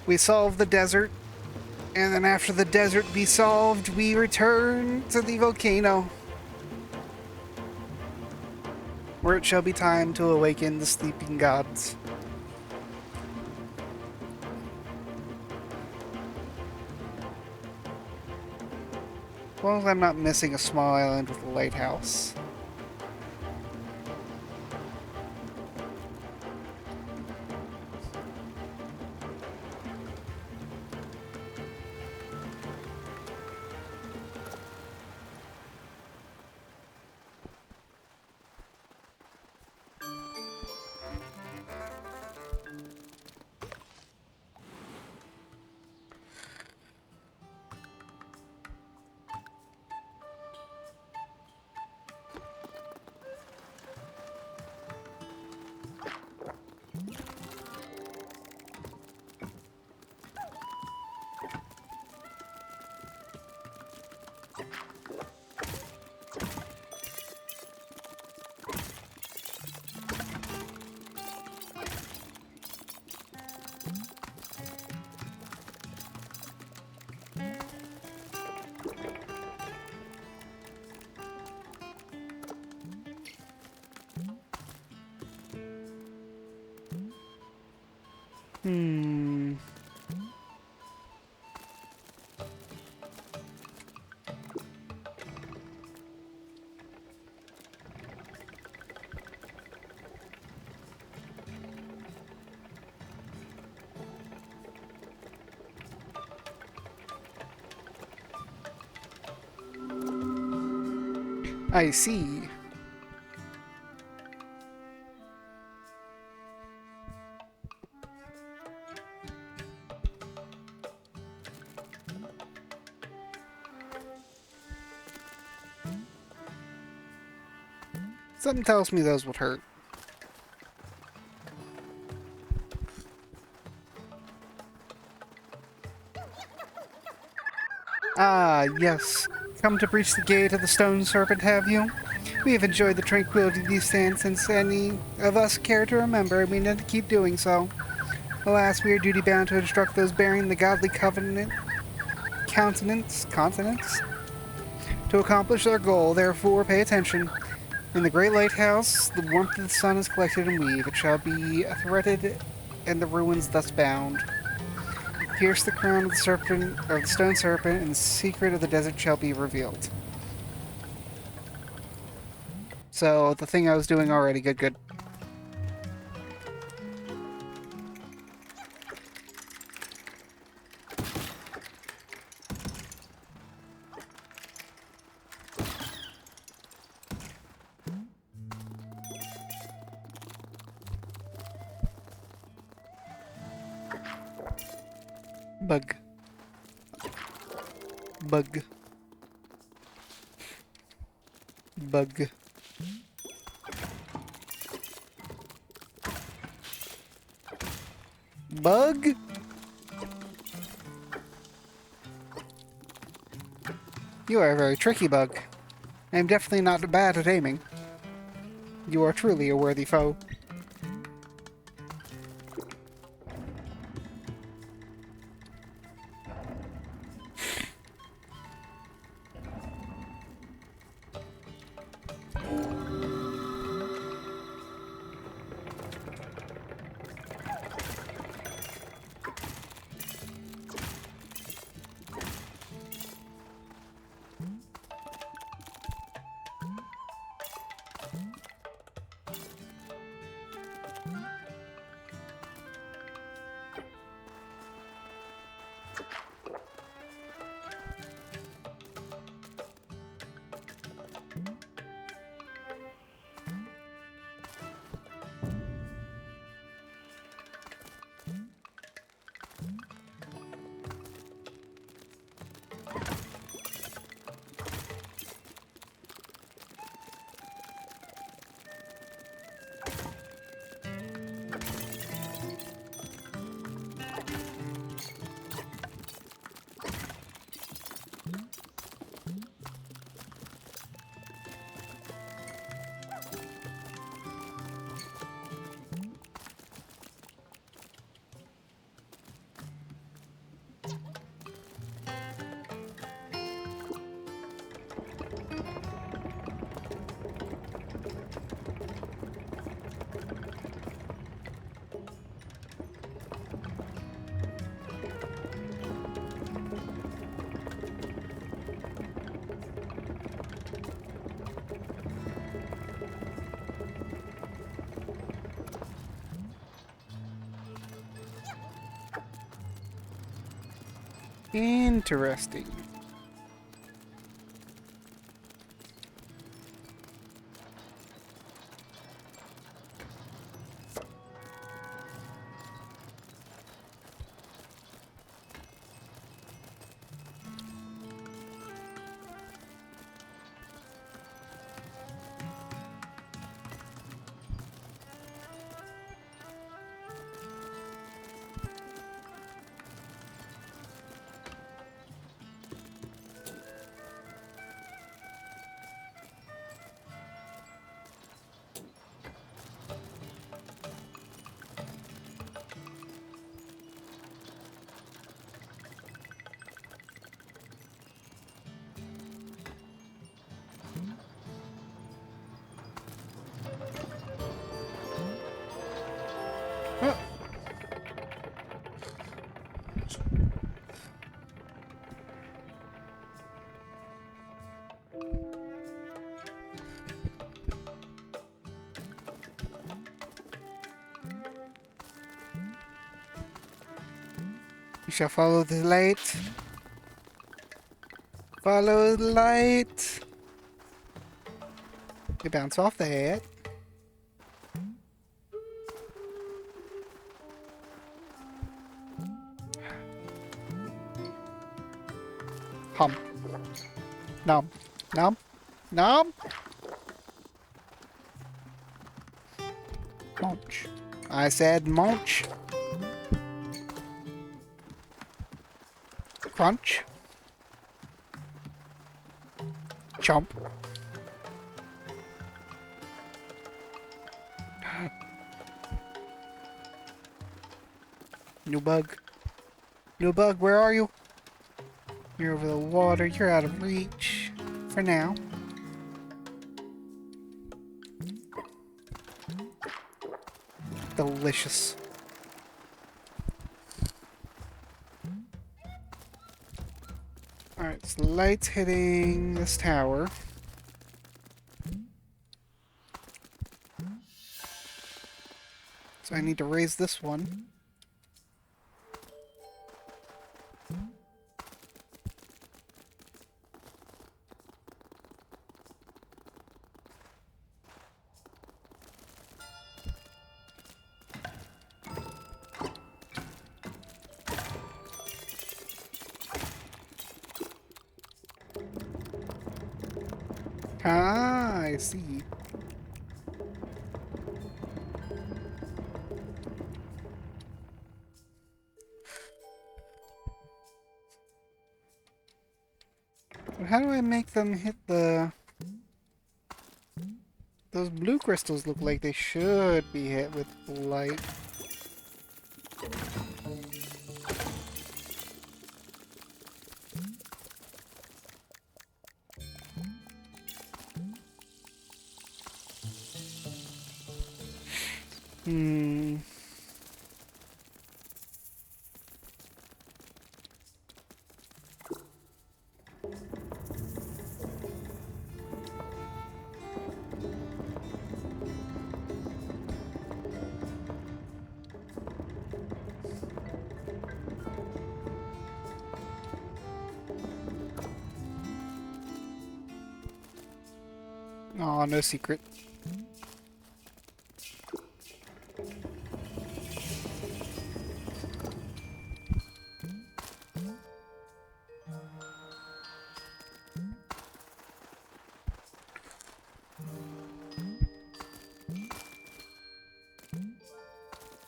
We solve the desert, and then after the desert be solved, we return to the volcano, where it shall be time to awaken the sleeping gods. As long as I'm not missing a small island with a lighthouse. I see. Something tells me those would hurt. Ah, yes. Come to breach the gate of the stone serpent, have you? We have enjoyed the tranquility of these sands since any of us care to remember, and we intend to keep doing so. Alas, we are duty-bound to instruct those bearing the godly continents, to accomplish their goal. Therefore, pay attention. In the great lighthouse, the warmth of the sun is collected in weave. It shall be threaded, and the ruins thus bound. Pierce the crown of the serpent, or the stone serpent, and the secret of the desert shall be revealed. So, the thing I was doing already, good. Bug. Bug. Bug. Bug? You are a very tricky bug. I am definitely not bad at aiming. You are truly a worthy foe. Interesting. Oh. You shall follow the light. Follow the light. You bounce off that. Hum. Nom. Nom. Nom. Munch. I said munch. Crunch. Chomp. New bug. New bug, where are you? You're over the water. You're out of reach. For now. Delicious. Alright, so the light's hitting this tower. So I need to raise this one. Ah, I see. how do I make them hit the... Those blue crystals look like they should be hit with light. Hmm. Oh, no secret.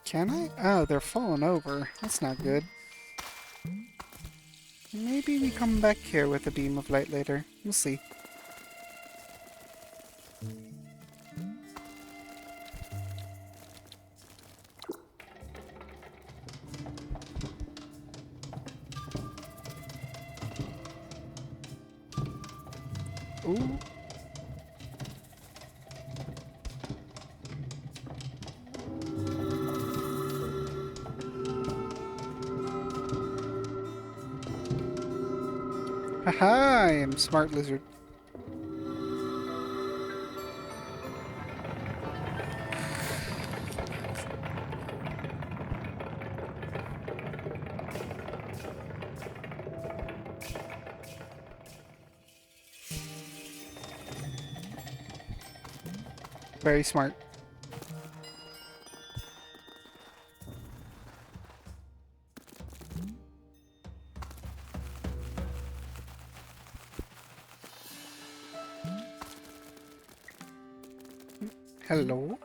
Can I? Oh, they're falling over. That's not good. Maybe we come back here with a beam of light later. We'll see. Ooh. Haha, I am smart lizard. Very smart. Hello?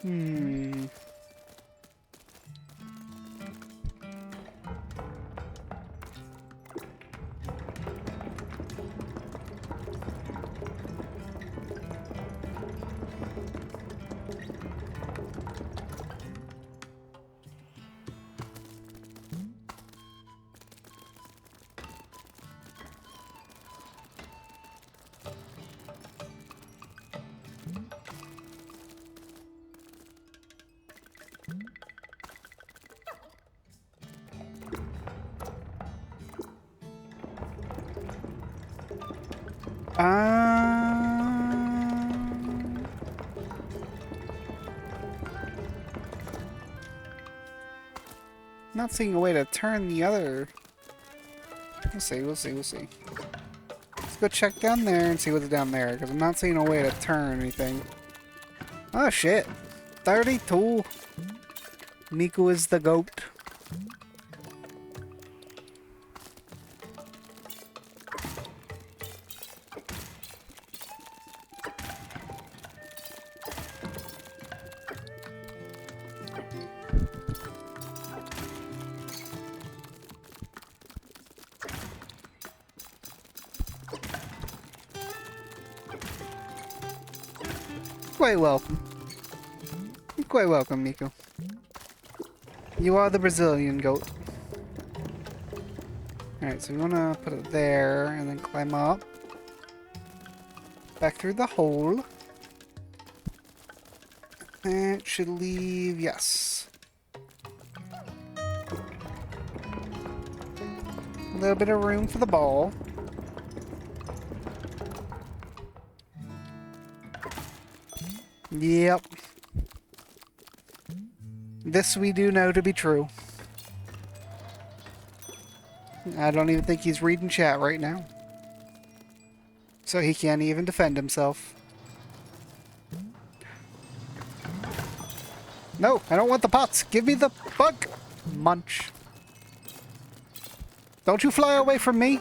Hmm. Not seeing a way to turn the other. We'll see, we'll see, we'll see. Let's go check down there and see what's down there, because I'm not seeing a way to turn anything. Oh shit. 32. Miku is the goat. Quite welcome. quite welcome, Miku. You are the Brazilian goat. Alright, so we want to put it there and then climb up. Back through the hole. And it should leave, yes. A little bit of room for the ball. Yep. This we do know to be true. I don't even think he's reading chat right now. So he can't even defend himself. No, I don't want the pots. Give me the bug. Munch. Don't you fly away from me.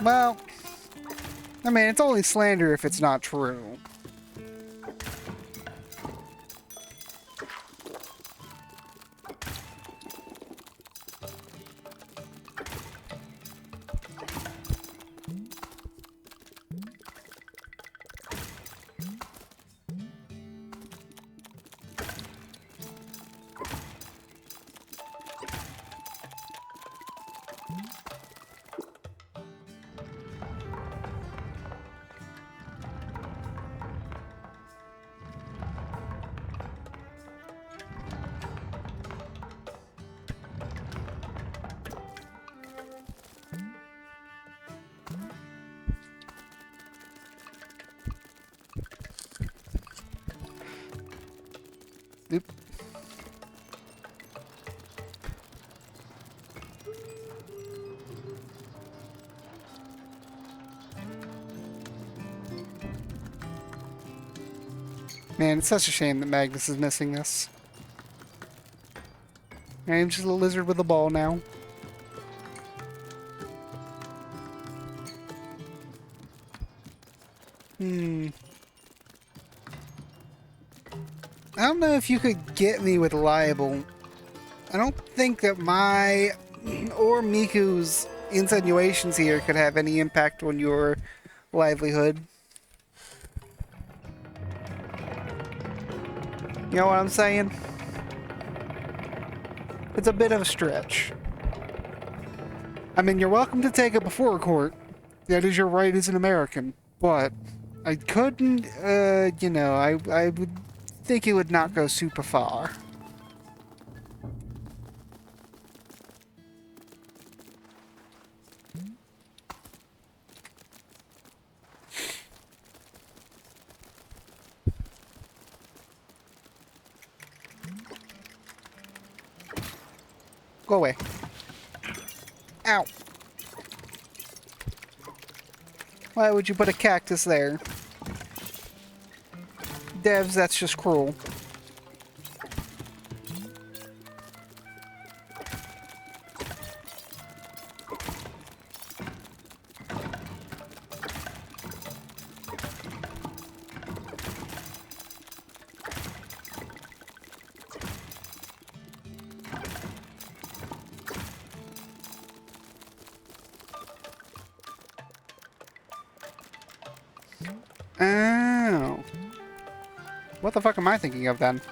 Well, I mean, it's only slander if it's not true. Oop. Man, it's such a shame that Magnus is missing this. I'm just a lizard with a ball now. I don't know if you could get me with liable. I don't think that my or Miku's insinuations here could have any impact on your livelihood. You know what I'm saying? It's a bit of a stretch. I mean, you're welcome to take it before court. That is your right as an American. But I couldn't, you know, I would think it would not go super far. Go away. Ow. Why would you put a cactus there? Devs, that's just cruel. Oh. What the fuck am I thinking of then?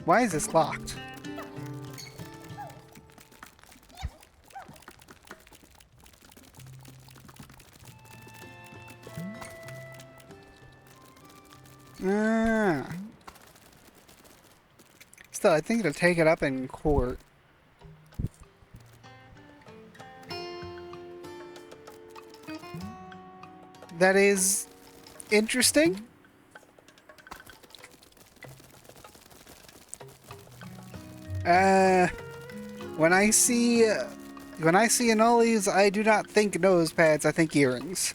Why is this locked? Ah. Still, I think it'll take it up in court. That is interesting. When I see When I see anomalies, I do not think nose pads, I think earrings.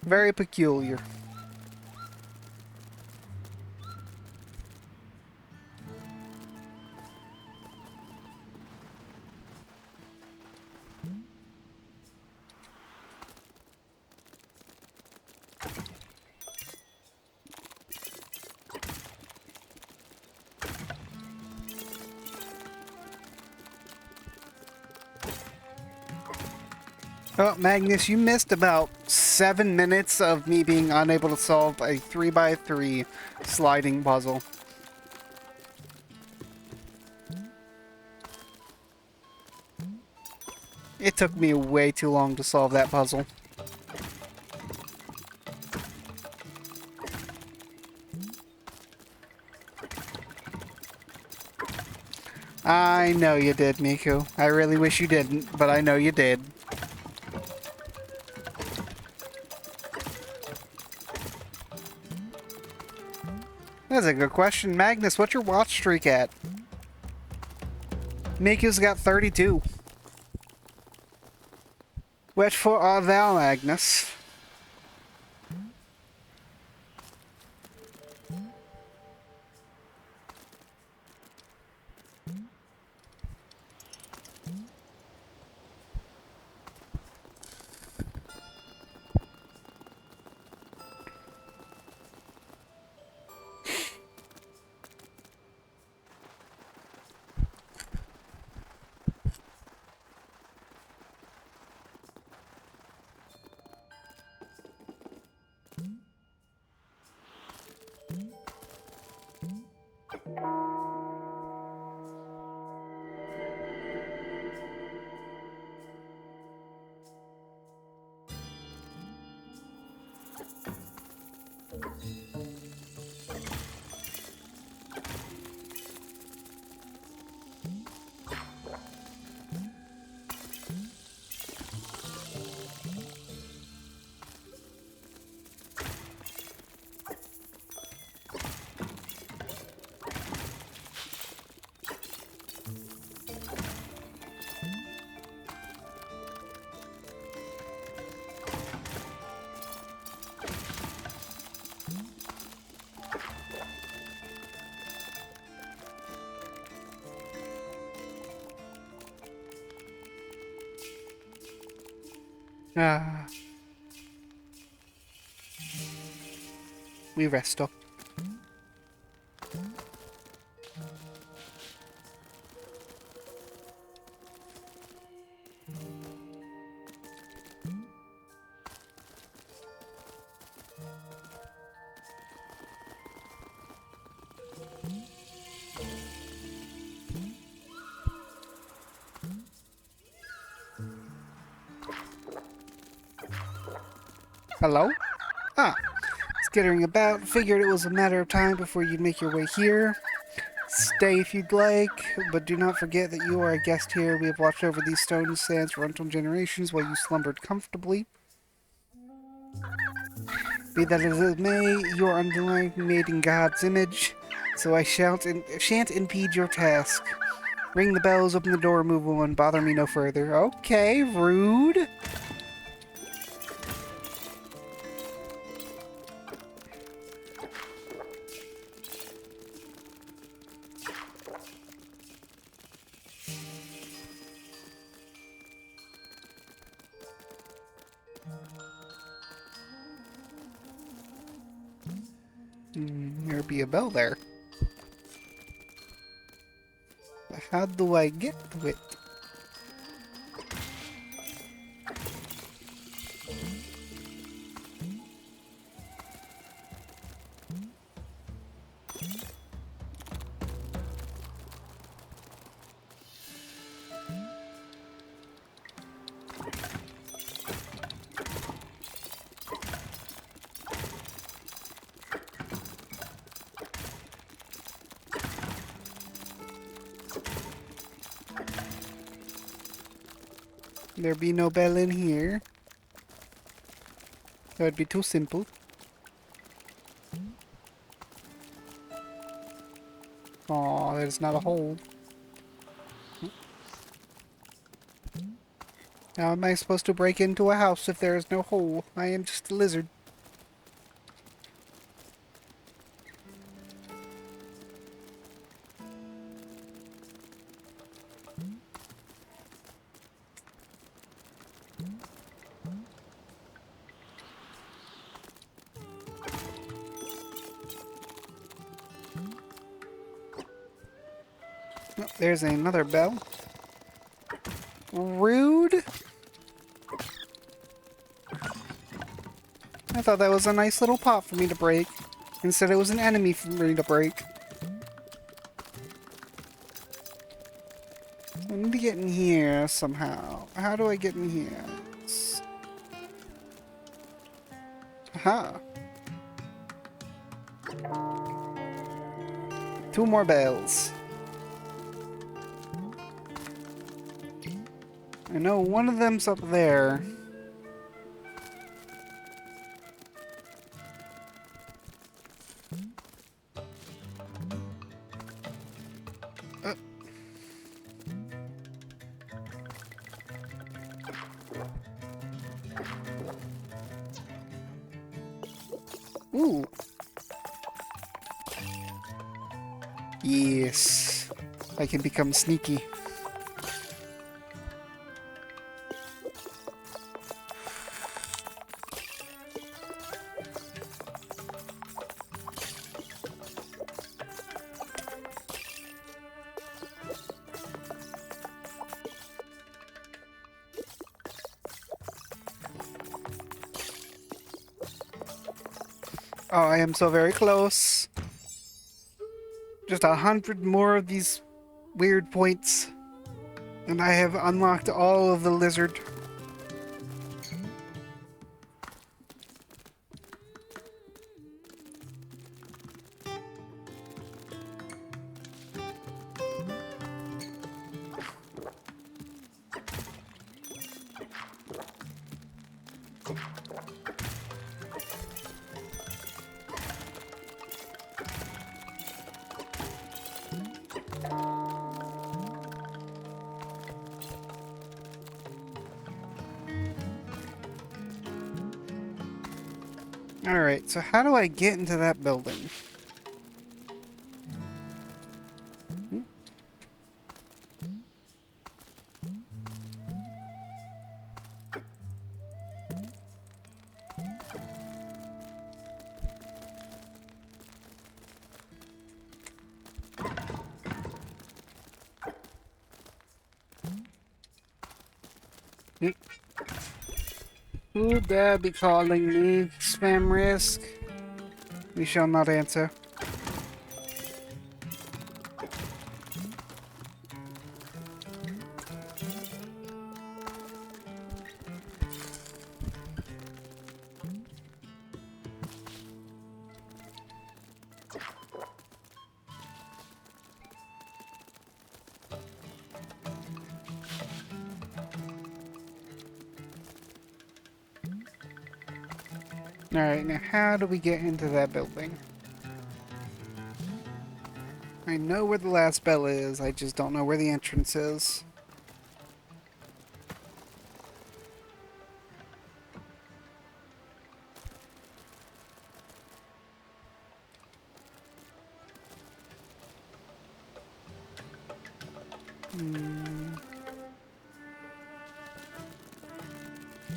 Very peculiar. Oh, Magnus, you missed about 7 minutes of me being unable to solve a 3x3 sliding puzzle. It took me way too long to solve that puzzle. I know you did, Miku. I really wish you didn't, but I know you did. That's a good question. Magnus, what's your watch streak at? Miku's got 32. Which for thou, Magnus? Ah, we rest up. Hello? Ah, skittering about. Figured it was a matter of time before you'd make your way here. Stay if you'd like, but do not forget that you are a guest here. We have watched over these stone sands for untold generations while you slumbered comfortably. Be that as it may, you are undeniably made in God's image, so I shan't impede your task. Ring the bells, open the door, move on, bother me no further. Okay, rude. There'd be a bell there. But how do I get to it? There be no bell in here. That would be too simple. Aw, Oh, there's not a hole. How am I supposed to break into a house if there is no hole? I am just a lizard. Oh, there's another bell. Rude. I thought that was a nice little pot for me to break. Instead, it was an enemy for me to break. I need to get in here somehow. How do I get in here? Aha. 2 more bells. I know one of them's up there. Ooh. Yes. I can become sneaky. Oh, I am so very close. Just 100 more of these weird points. And I have unlocked all of the lizard. Alright, so how do I get into that building? Who dare be calling me? Spam risk? We shall not answer. Alright, now how do we get into that building? I know where the last bell is, I just don't know where the entrance is.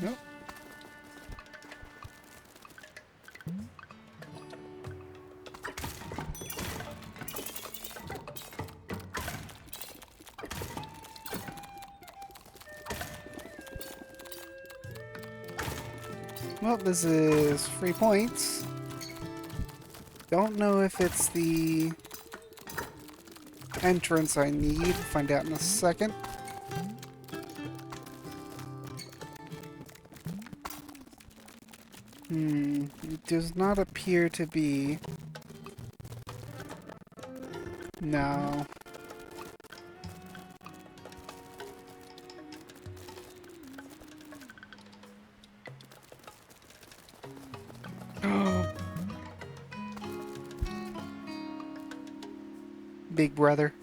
Nope. Well, this is 3 points. Don't know if it's the entrance I need. Find out in a second. It does not appear to be. No. Big brother.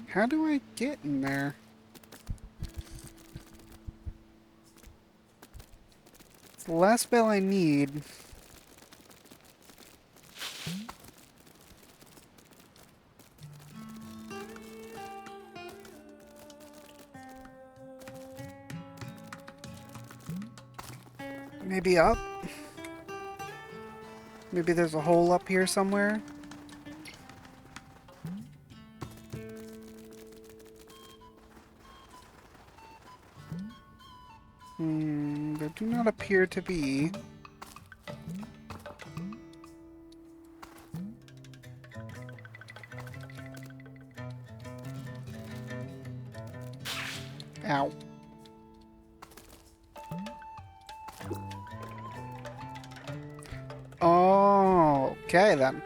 How do I get in there? It's the last bell I need. Maybe up? Maybe there's a hole up here somewhere? There do not appear to be. Ow. Oh, okay then.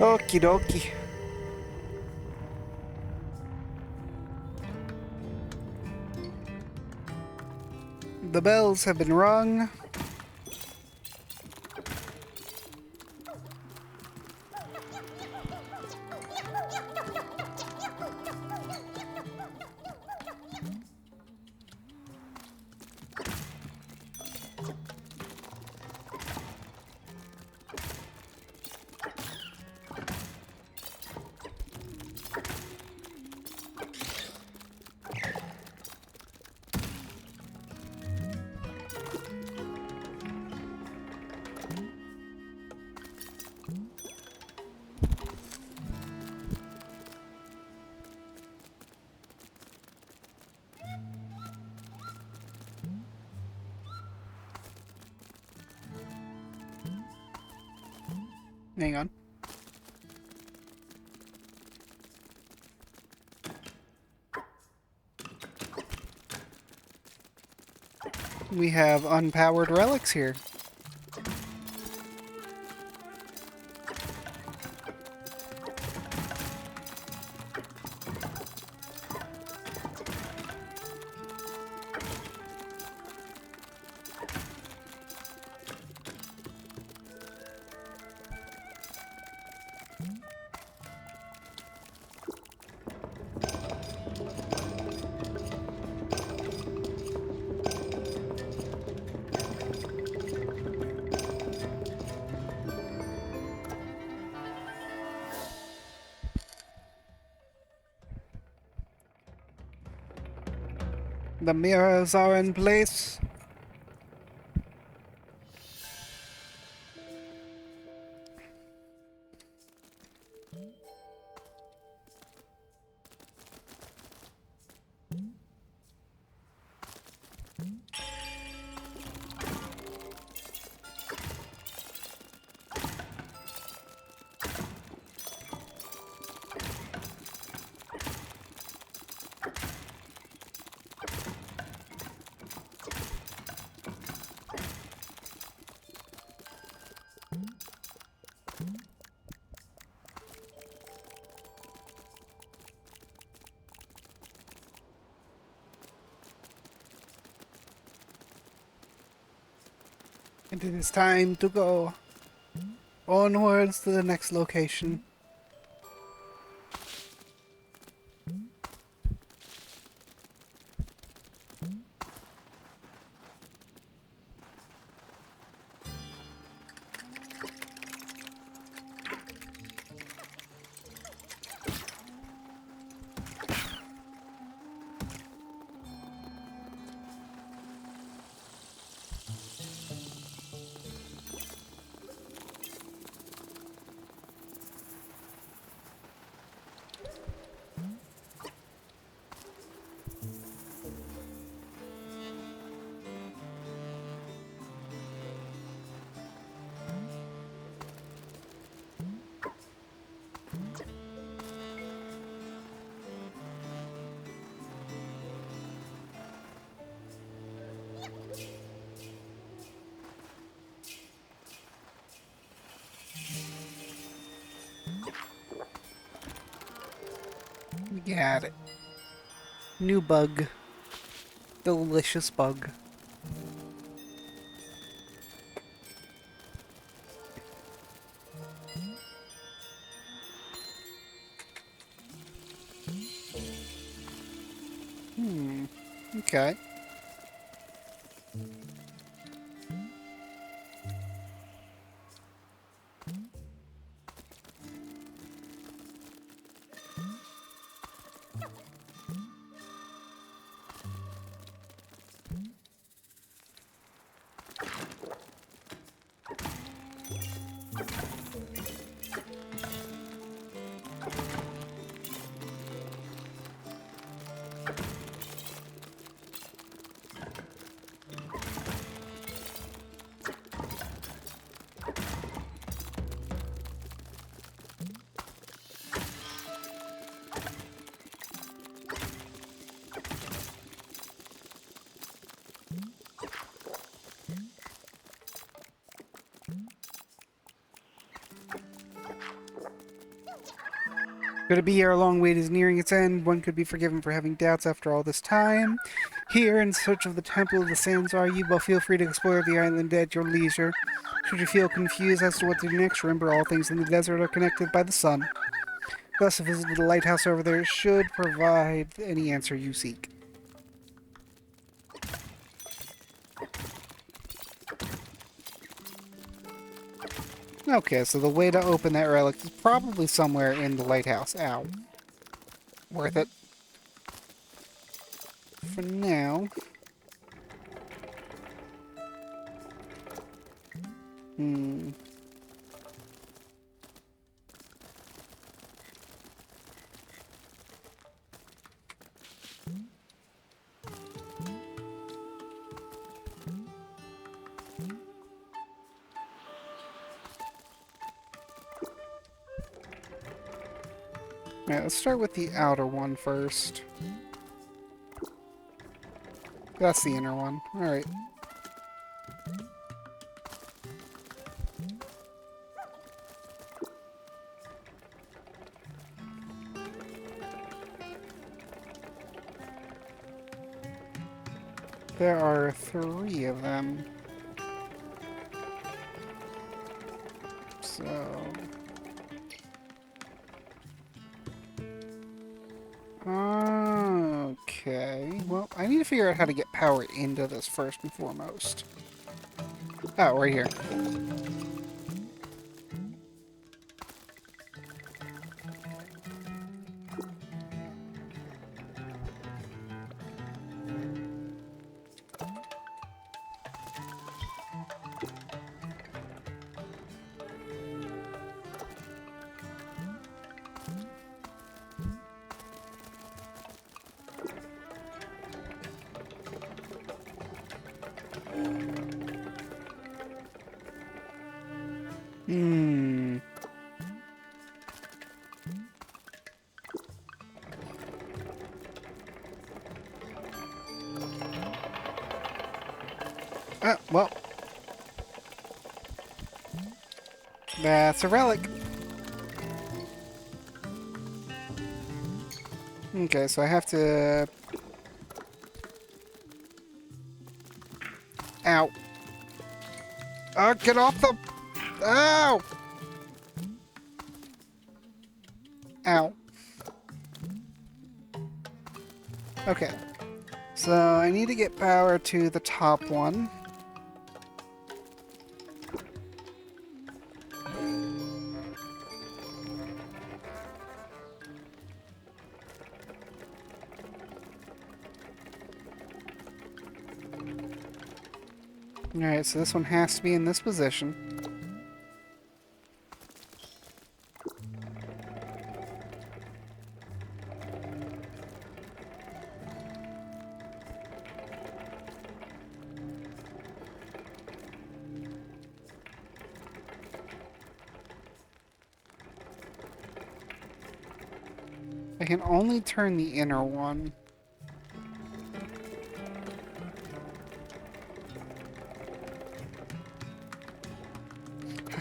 Okie dokie. The bells have been rung. Hang on. We have unpowered relics here. The mirrors are in place. And it is time to go onwards to the next location. Got it. New bug. Delicious bug. Okay. Could it be our long wait is nearing its end? One could be forgiven for having doubts after all this time. Here, in search of the Temple of the Sands, are you? Well, feel free to explore the island at your leisure. Should you feel confused as to what to do next, remember all things in the desert are connected by the sun. Thus, a visit to the lighthouse over there should provide any answer you seek. Okay, so the way to open that relic is probably somewhere in the lighthouse. Ow. Worth it. For now. Alright, let's start with the outer one first. That's the inner one. Alright. There are 3 of them. So... Okay, well, I need to figure out how to get power into this first and foremost. Oh, right here. Well. That's a relic. Okay, so I have to... Ow. Oh, get off the... Ow! Ow. Okay. So I need to get power to the top one. Alright, so this one has to be in this position. I can only turn the inner one.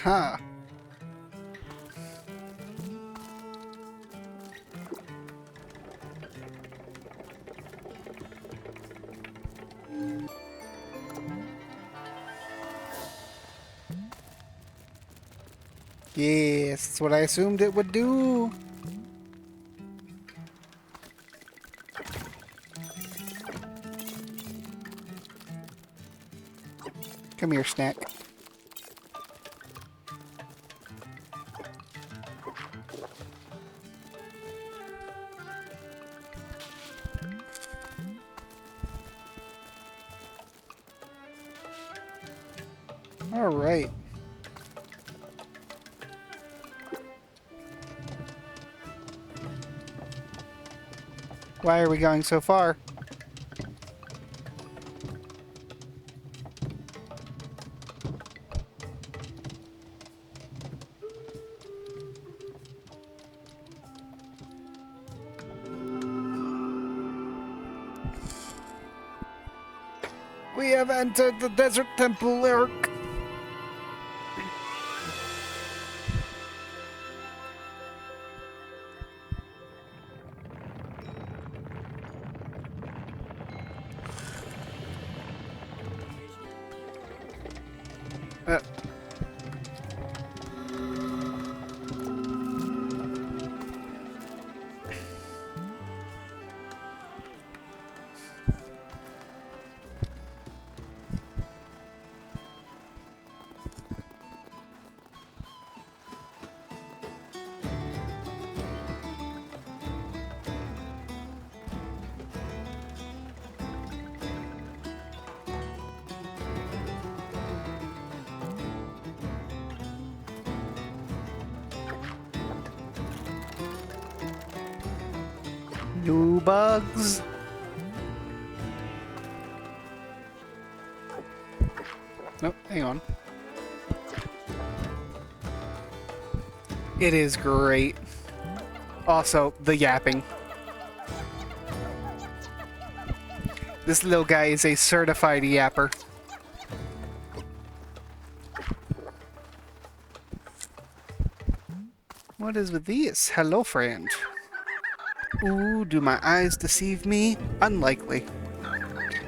Haha. Yes, that's what I assumed it would do. Come here, snack. All right. Why are we going so far? We have entered the desert temple, Lyric. Uh, New bugs. Nope, hang on. It is great. Also, the yapping. This little guy is a certified yapper. What is with these? Hello, friend. Ooh, do my eyes deceive me? Unlikely.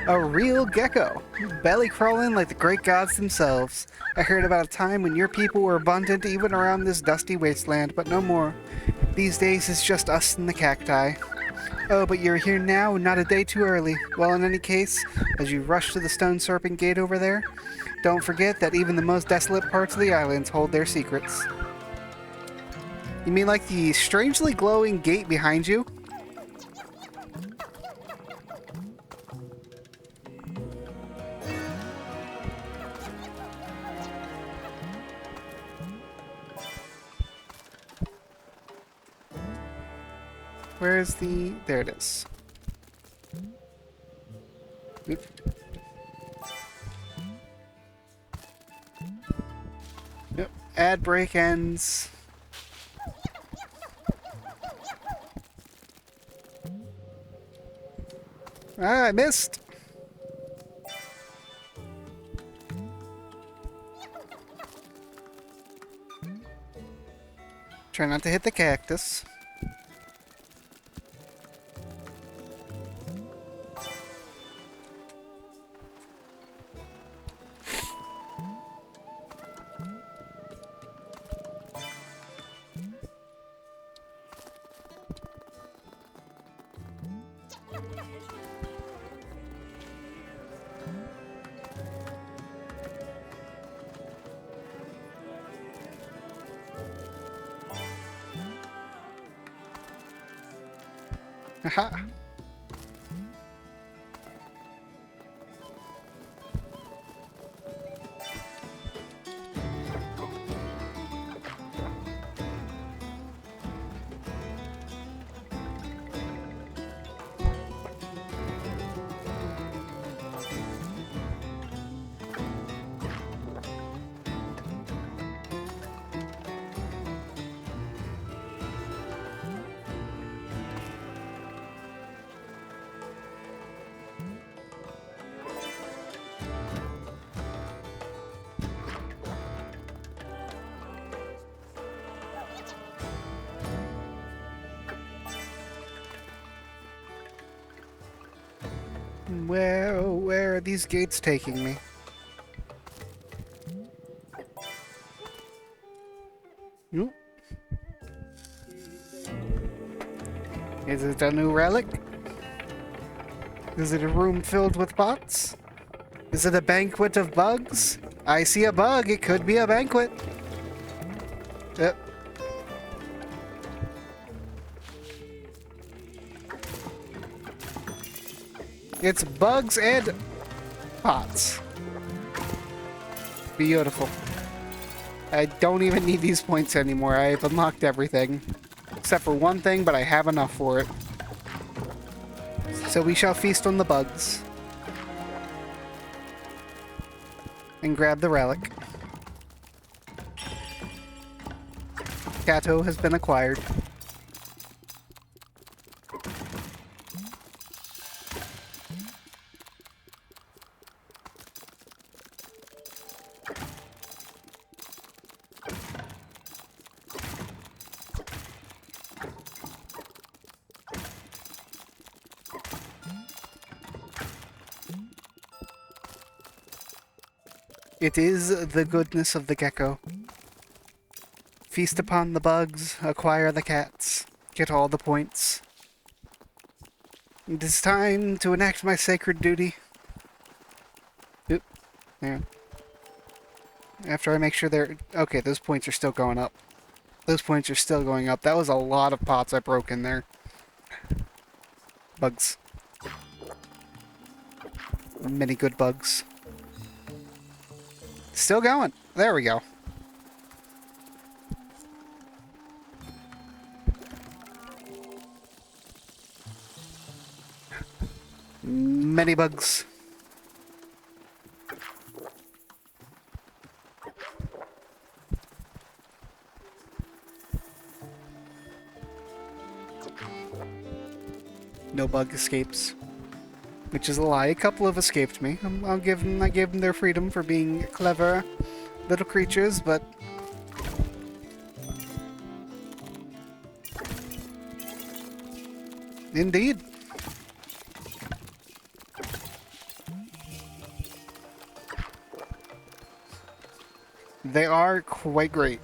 A real gecko, belly crawling like the great gods themselves. I heard about a time when your people were abundant even around this dusty wasteland, but no more. These days it's just us and the cacti. Oh, but you're here now and not a day too early. Well, in any case, as you rush to the stone serpent gate over there, don't forget that even the most desolate parts of the islands hold their secrets. You mean like the strangely glowing gate behind you? Where's the... There it is. Oop. Yep. Ad break ends. Ah, I missed. Try not to hit the cactus. Aha. Where are these gates taking me? Oop. Is it a new relic? Is it a room filled with pots? Is it a banquet of bugs? I see a bug. It could be a banquet. Yep. It's bugs and pots. Beautiful. I don't even need these points anymore. I've unlocked everything. Except for one thing, but I have enough for it. So we shall feast on the bugs. And grab the relic. Cato has been acquired. It is the goodness of the gecko. Feast upon the bugs, acquire the cats, get all the points. It is time to enact my sacred duty. Oop. Yeah. After I make sure they're... Okay, those points are still going up. Those points are still going up. That was a lot of pots I broke in there. Bugs. Many good bugs. Still going. There we go. Many bugs. No bug escapes. Which is a lie. A couple have escaped me. I gave them their freedom for being clever little creatures, but... Indeed. They are quite great.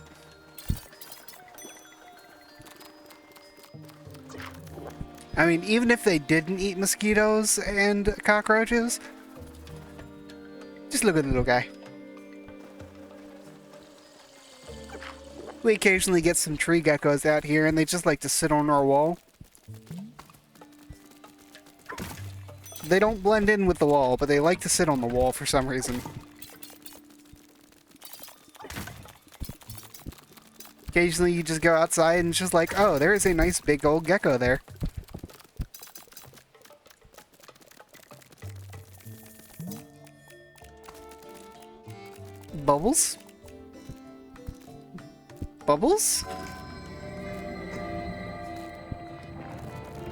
I mean, even if they didn't eat mosquitoes and cockroaches, just look at the little guy. We occasionally get some tree geckos out here, and they just like to sit on our wall. They don't blend in with the wall, but they like to sit on the wall for some reason. Occasionally you just go outside and it's just like, oh, there is a nice big old gecko there. Bubbles? Bubbles?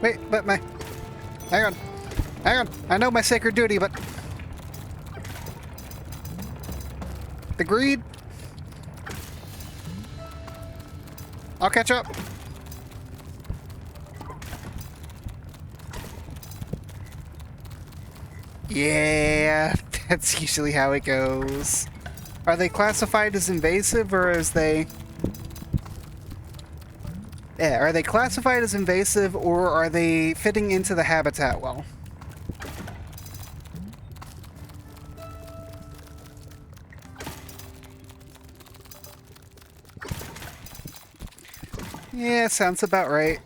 Wait, but my... Hang on. Hang on. I know my sacred duty, but... The greed? I'll catch up. Yeah, that's usually how it goes. Are they classified as invasive, or is they... Yeah, are they classified as invasive, or are they fitting into the habitat well? Yeah, sounds about right.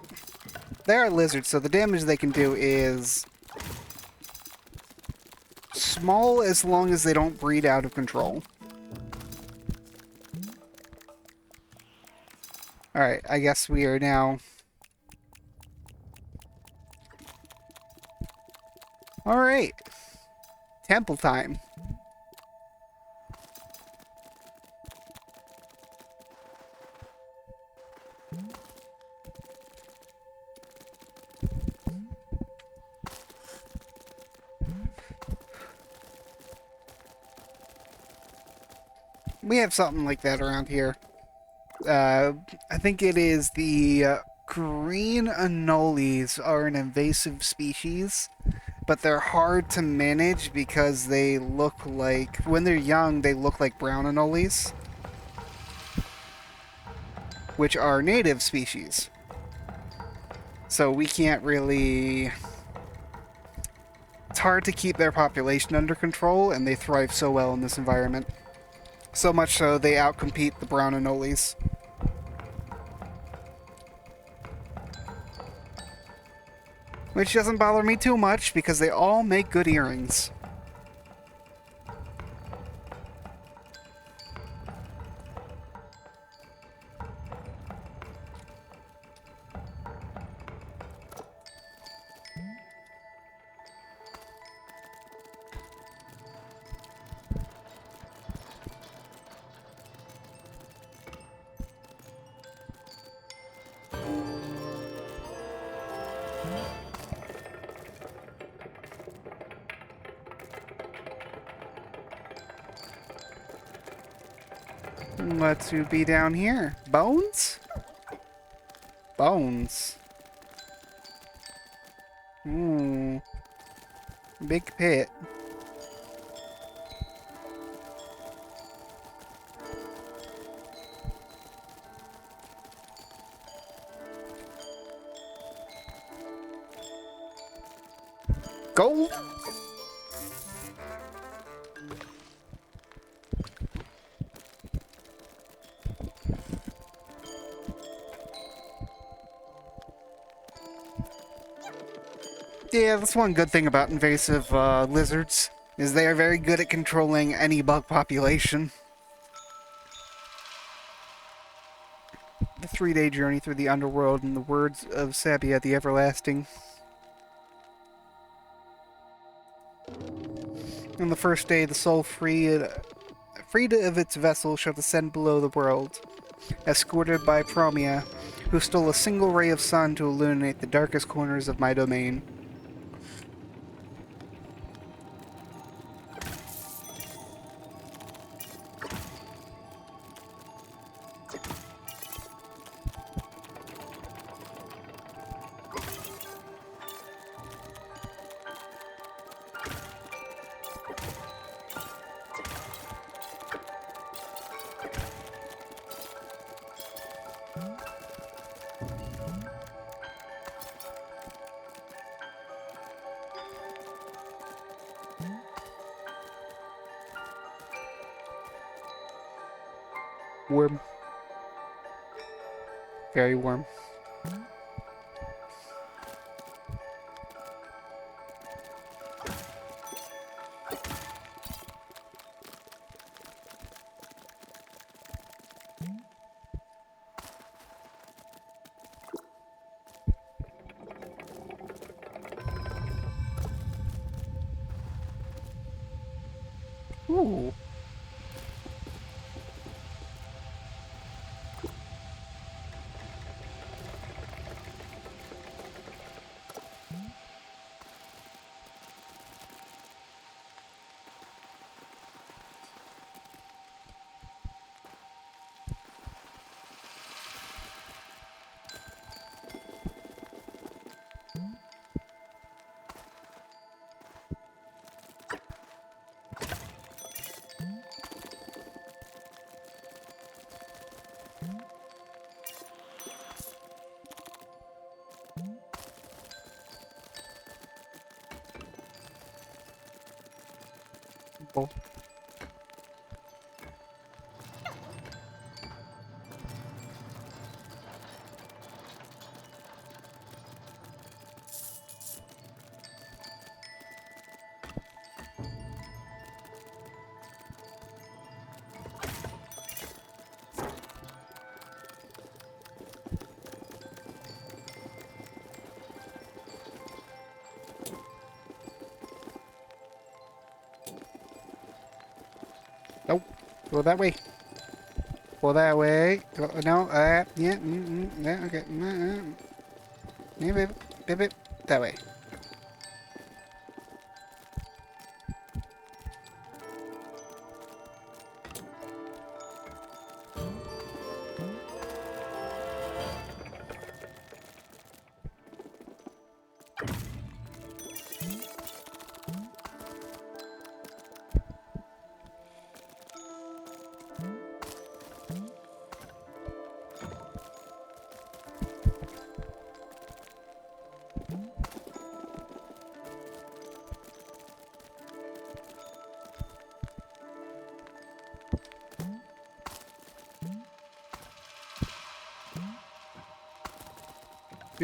They are lizards, so the damage they can do is... small as long as they don't breed out of control. Alright, I guess we are now... Alright. Temple time. We have something like that around here. I think it is the green anoles are an invasive species, but they're hard to manage because they look like, when they're young, they look like brown anoles. which are native species. So we can't really... It's hard to keep their population under control, and they thrive so well in this environment. So much so, they outcompete the brown anoles. Which doesn't bother me too much, because they all make good earrings. Let's be down here. Bones? Bones. Ooh. Big pit. Gold? Yeah, that's one good thing about invasive lizards, is they are very good at controlling any bug population. The 3-day journey through the underworld, in the words of Sabia the Everlasting. On the first day, the soul freed of its vessel shall descend below the world, escorted by Promia, who stole a single ray of sun to illuminate the darkest corners of my domain. Warm. Very warm. Ooh. Oh. Nope. Go that way. Go that way. Go, no, yeah, yeah, okay. Yeah, bip, that way.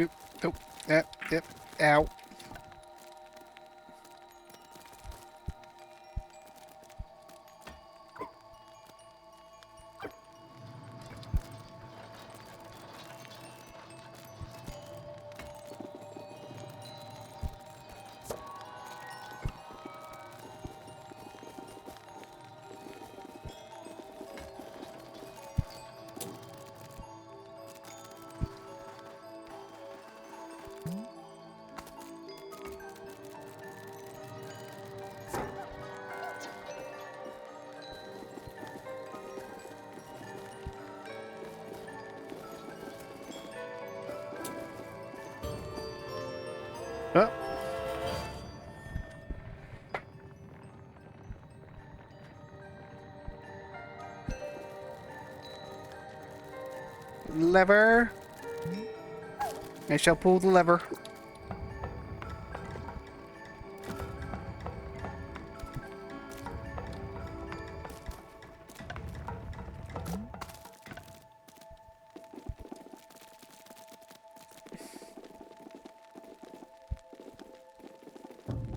Oop, oop, yep, yep, ow. Oh, lever. I shall pull the lever.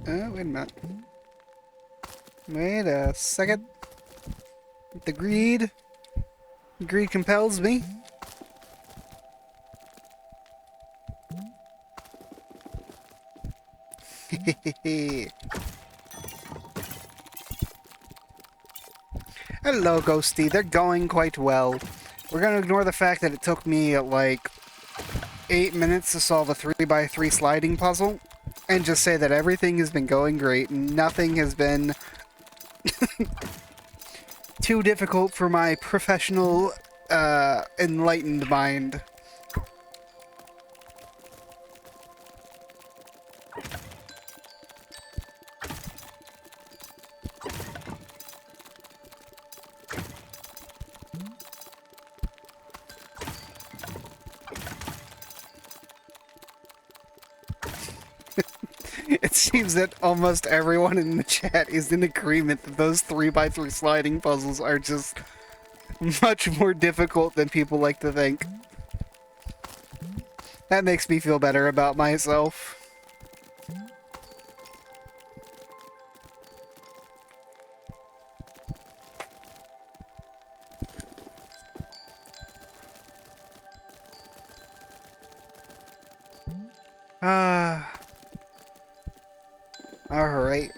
Oh, wait a minute. Wait a second. The greed. Greed compels me. Hello, Ghosty. They're going quite well. We're gonna ignore the fact that it took me like 8 minutes to solve a 3x3 sliding puzzle, and just say that everything has been going great. Nothing has been too difficult for my professional, enlightened mind. It seems that almost everyone in the chat is in agreement that those 3x3 sliding puzzles are just much more difficult than people like to think. That makes me feel better about myself. Alright.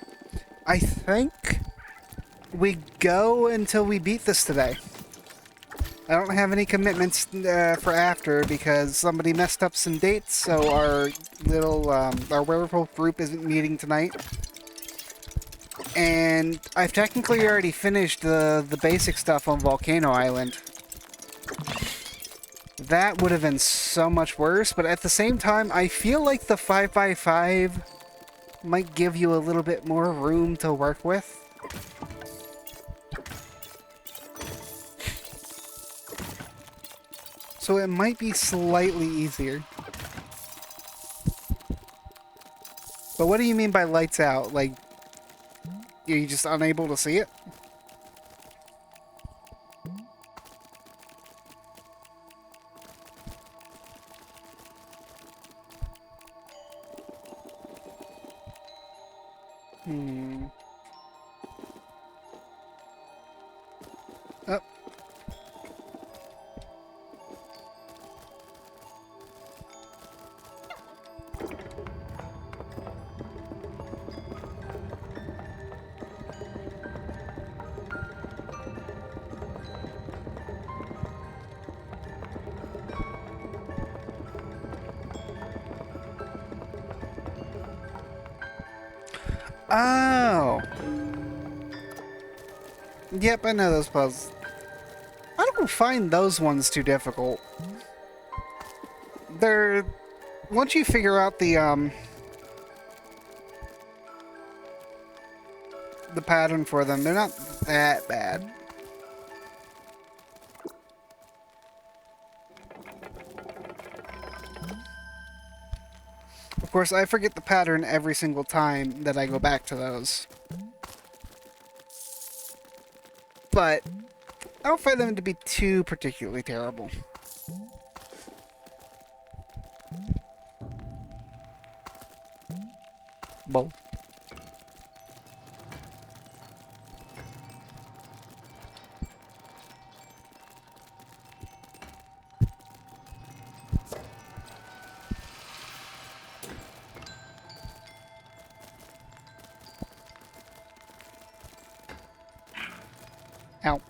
I think we go until we beat this today. I don't have any commitments for after because somebody messed up some dates, so our little, our werewolf group isn't meeting tonight. And I've technically already finished the basic stuff on Volcano Island. That would have been so much worse, but at the same time, I feel like the 5x5 might give you a little bit more room to work with. So it might be slightly easier. But what do you mean by lights out? Like, are you just unable to see it? Oh. Oh. Yep, I know those puzzles. I don't find those ones too difficult. They're... Once you figure out the pattern for them, they're not that bad. Of course, I forget the pattern every single time that I go back to those. But I don't find them to be too particularly terrible. Bowl. Ow.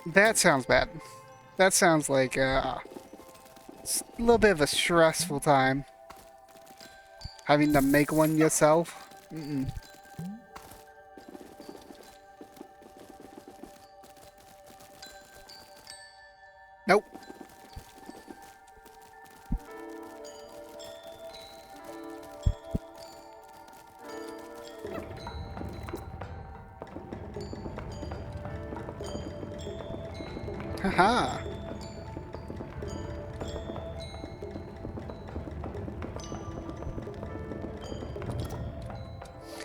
That sounds bad. That sounds like it's a little bit of a stressful time. Having to make one yourself. Mm-mm. Nope. Haha.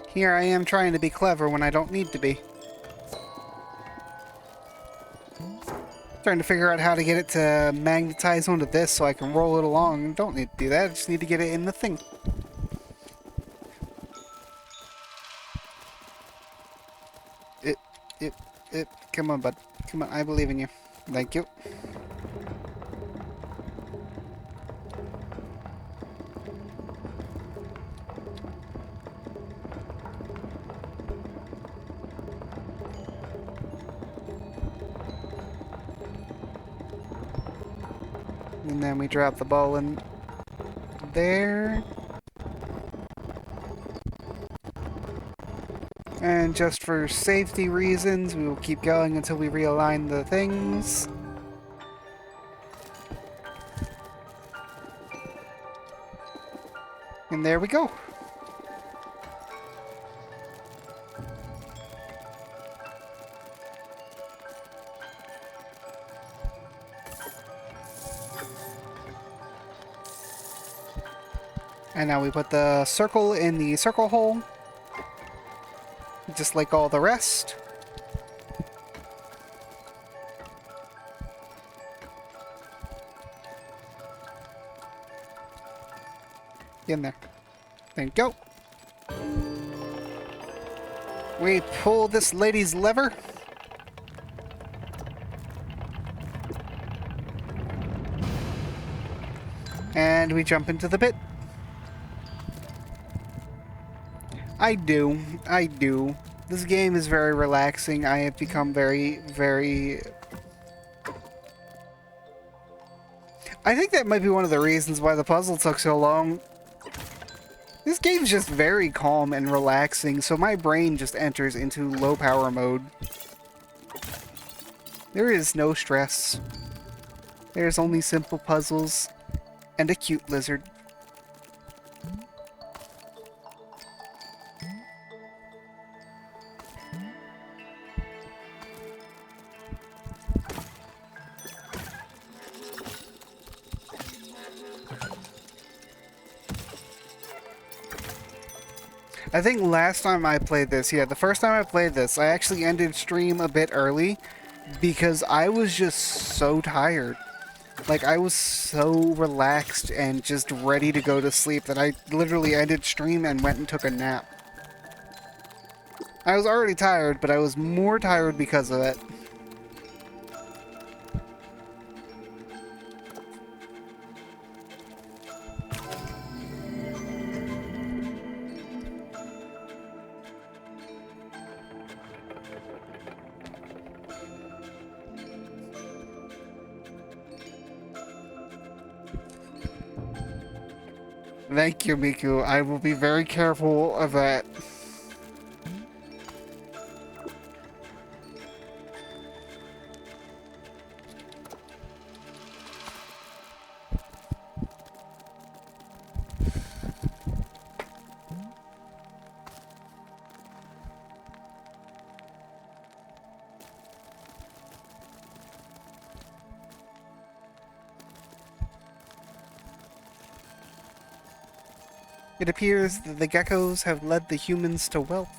Here I am trying to be clever when I don't need to be. Trying to figure out how to get it to magnetize onto this so I can roll it along. Don't need to do that, I just need to get it in the thing. It, come on, bud. Come on, I believe in you. Thank you. And then we drop the ball in there. And just for safety reasons, we will keep going until we realign the things. And there we go. And now we put the circle in the circle hole, just like all the rest. In there. There you go. We pull this lady's lever. And we jump into the pit. I do. This game is very relaxing. I have become very, very... I think that might be one of the reasons why the puzzle took so long. This game's just very calm and relaxing, so my brain just enters into low power mode. There is no stress. There's only simple puzzles and a cute lizard. I think last time I played this, the first time I played this, I actually ended stream a bit early because I was just so tired. Like, I was so relaxed and just ready to go to sleep that I literally ended stream and went and took a nap. I was already tired, but I was more tired because of it. Thank you, Miku. I will be very careful of that. It appears that the geckos have led the humans to wealth.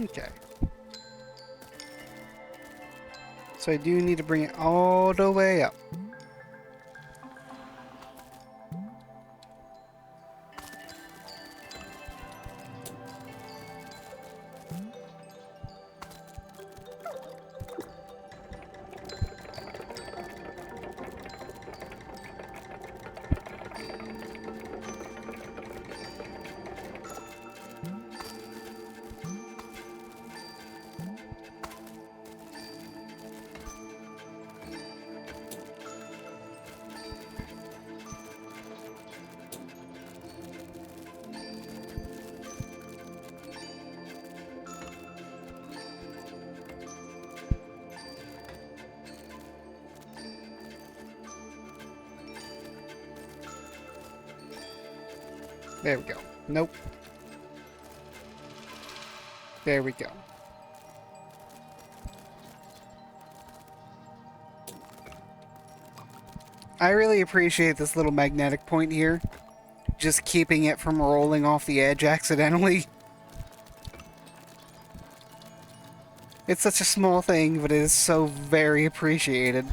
Okay. So I do need to bring it all the way up. There we go. Nope. There we go. I really appreciate this little magnetic point here. Just keeping it from rolling off the edge accidentally. It's such a small thing, but it is so very appreciated.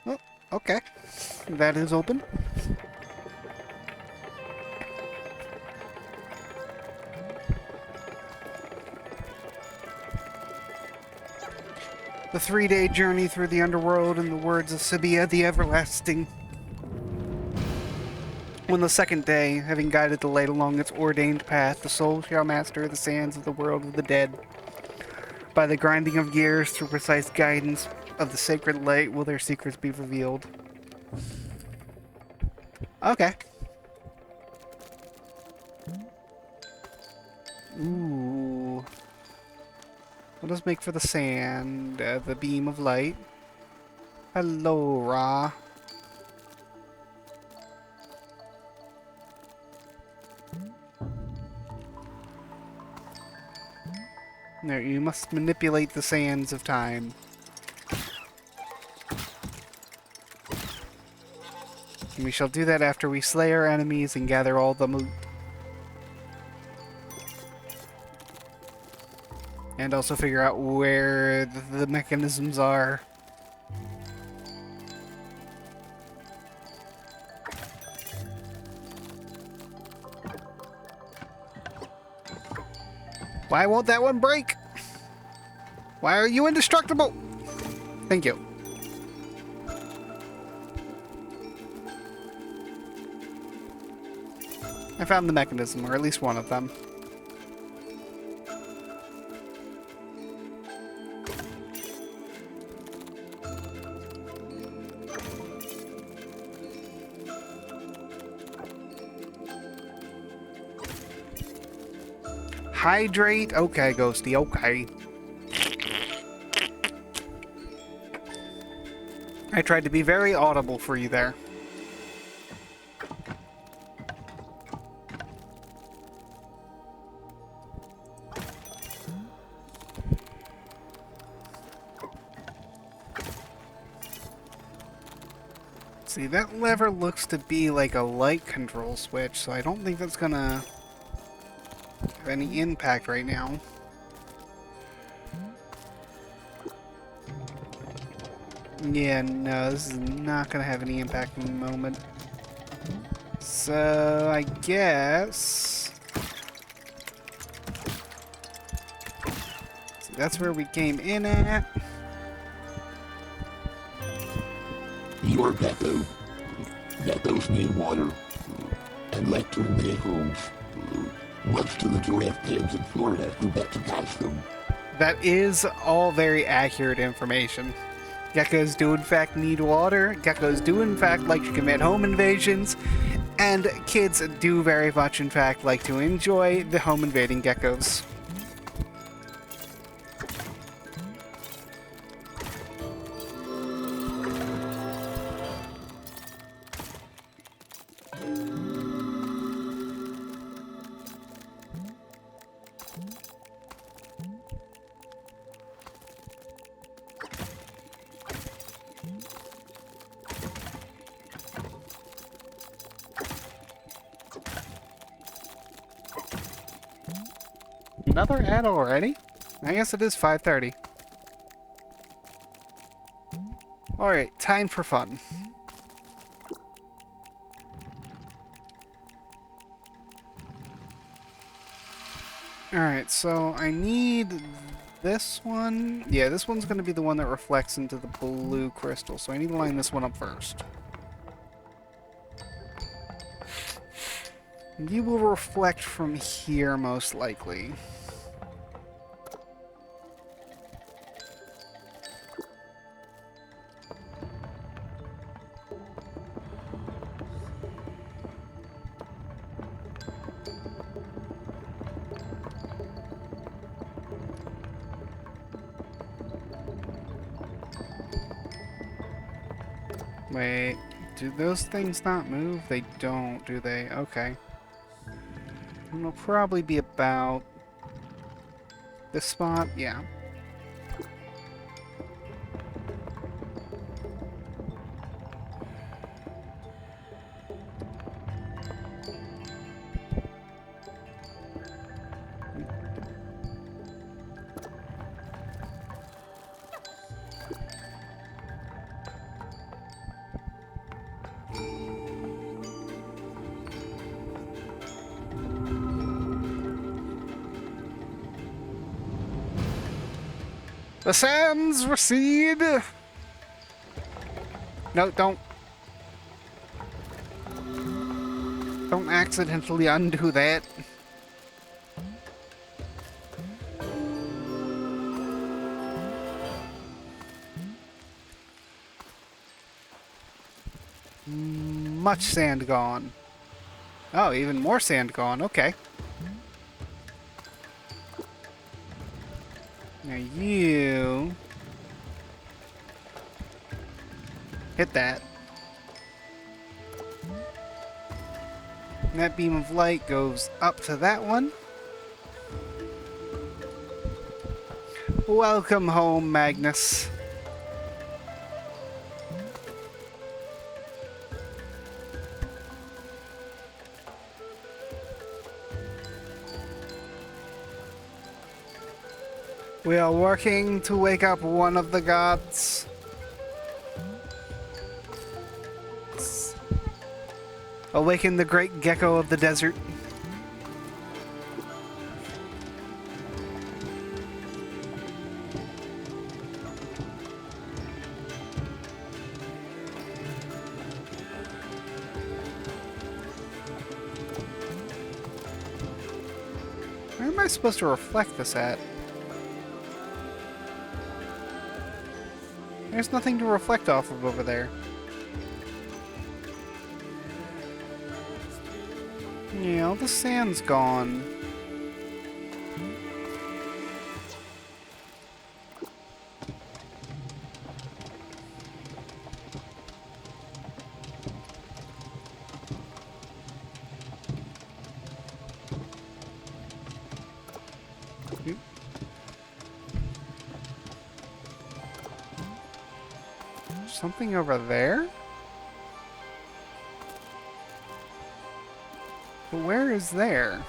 Oh, okay. That is open. The 3-day journey through the underworld, in the words of Sabia the Everlasting. On the second day, having guided the light along its ordained path, the soul shall master the sands of the world of the dead. By the grinding of gears, through precise guidance of the sacred light, will their secrets be revealed. Okay. Ooh. What does make for the sand? The beam of light. Hello, Ra. There, you must manipulate the sands of time. And we shall do that after we slay our enemies and gather all the loot. And also figure out where the mechanisms are. Why won't that one break? Why are you indestructible? Thank you. I found the mechanism, or at least one of them. Hydrate? Okay, Ghosty, okay. I tried to be very audible for you there. See, that lever looks to be like a light control switch, so I don't think that's gonna have any impact right now. Yeah, no, this is not gonna have any impact in the moment. So, I guess... See, that's where we came in at. Your gecko. Geckos need water. And electric vehicles. Much to the giraffe dams in Florida who bet to catch them. That is all very accurate information. Geckos do in fact need water, geckos do in fact like to commit home invasions, and kids do very much in fact like to enjoy the home invading geckos. Another ad already? I guess it is 5:30. Alright, time for fun. Alright, so I need this one. Yeah, this one's going to be the one that reflects into the blue crystal, so I need to line this one up first. You will reflect from here, most likely. Wait, do those things not move? They don't, do they? Okay. It'll probably be about this spot, yeah. The sands recede! No, don't. Don't accidentally undo that. Much sand gone. Oh, even more sand gone. Okay. Now you... hit that. And that beam of light goes up to that one. Welcome home, Magnus. We are working to wake up one of the gods. Awaken the great gecko of the desert. Where am I supposed to reflect this at? There's nothing to reflect off of over there. Yeah, all the sand's gone. Something over there? But where is there?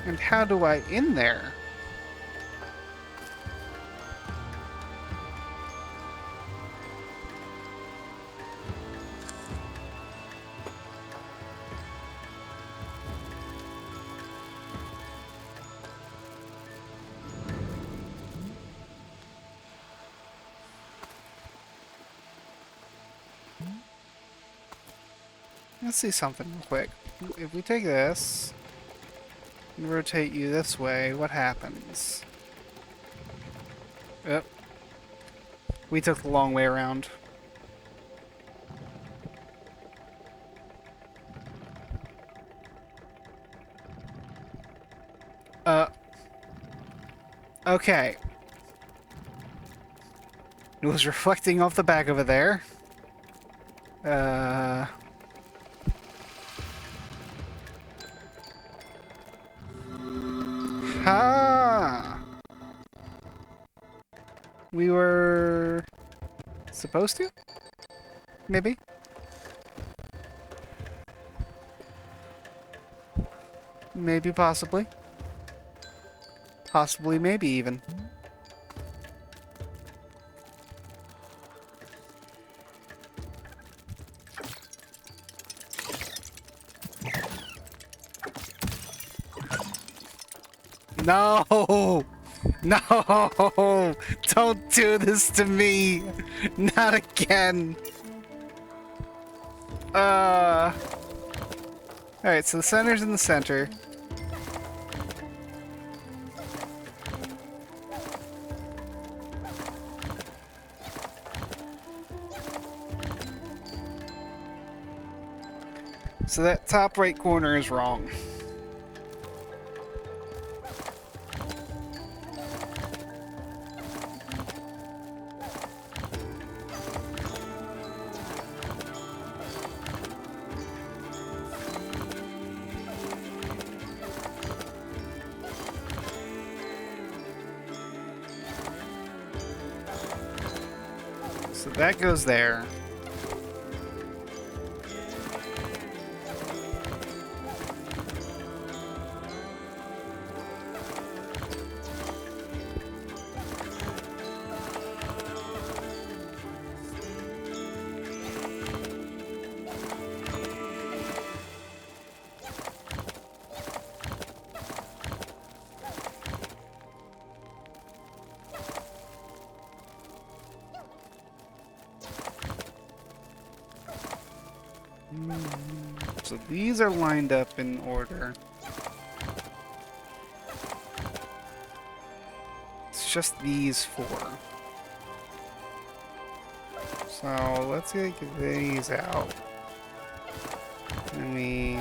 And how do I in there? Let's see something real quick. If we take this and rotate you this way, what happens? Yep. We took the long way around. Okay. It was reflecting off the back over there. Ha! We were supposed to? Maybe? Maybe, possibly. Possibly, maybe even. No! No! Don't do this to me! Not again! Alright, so the center's in the center. So that top right corner is wrong. So that goes there. So these are lined up in order. It's just these four. So let's get these out. And we...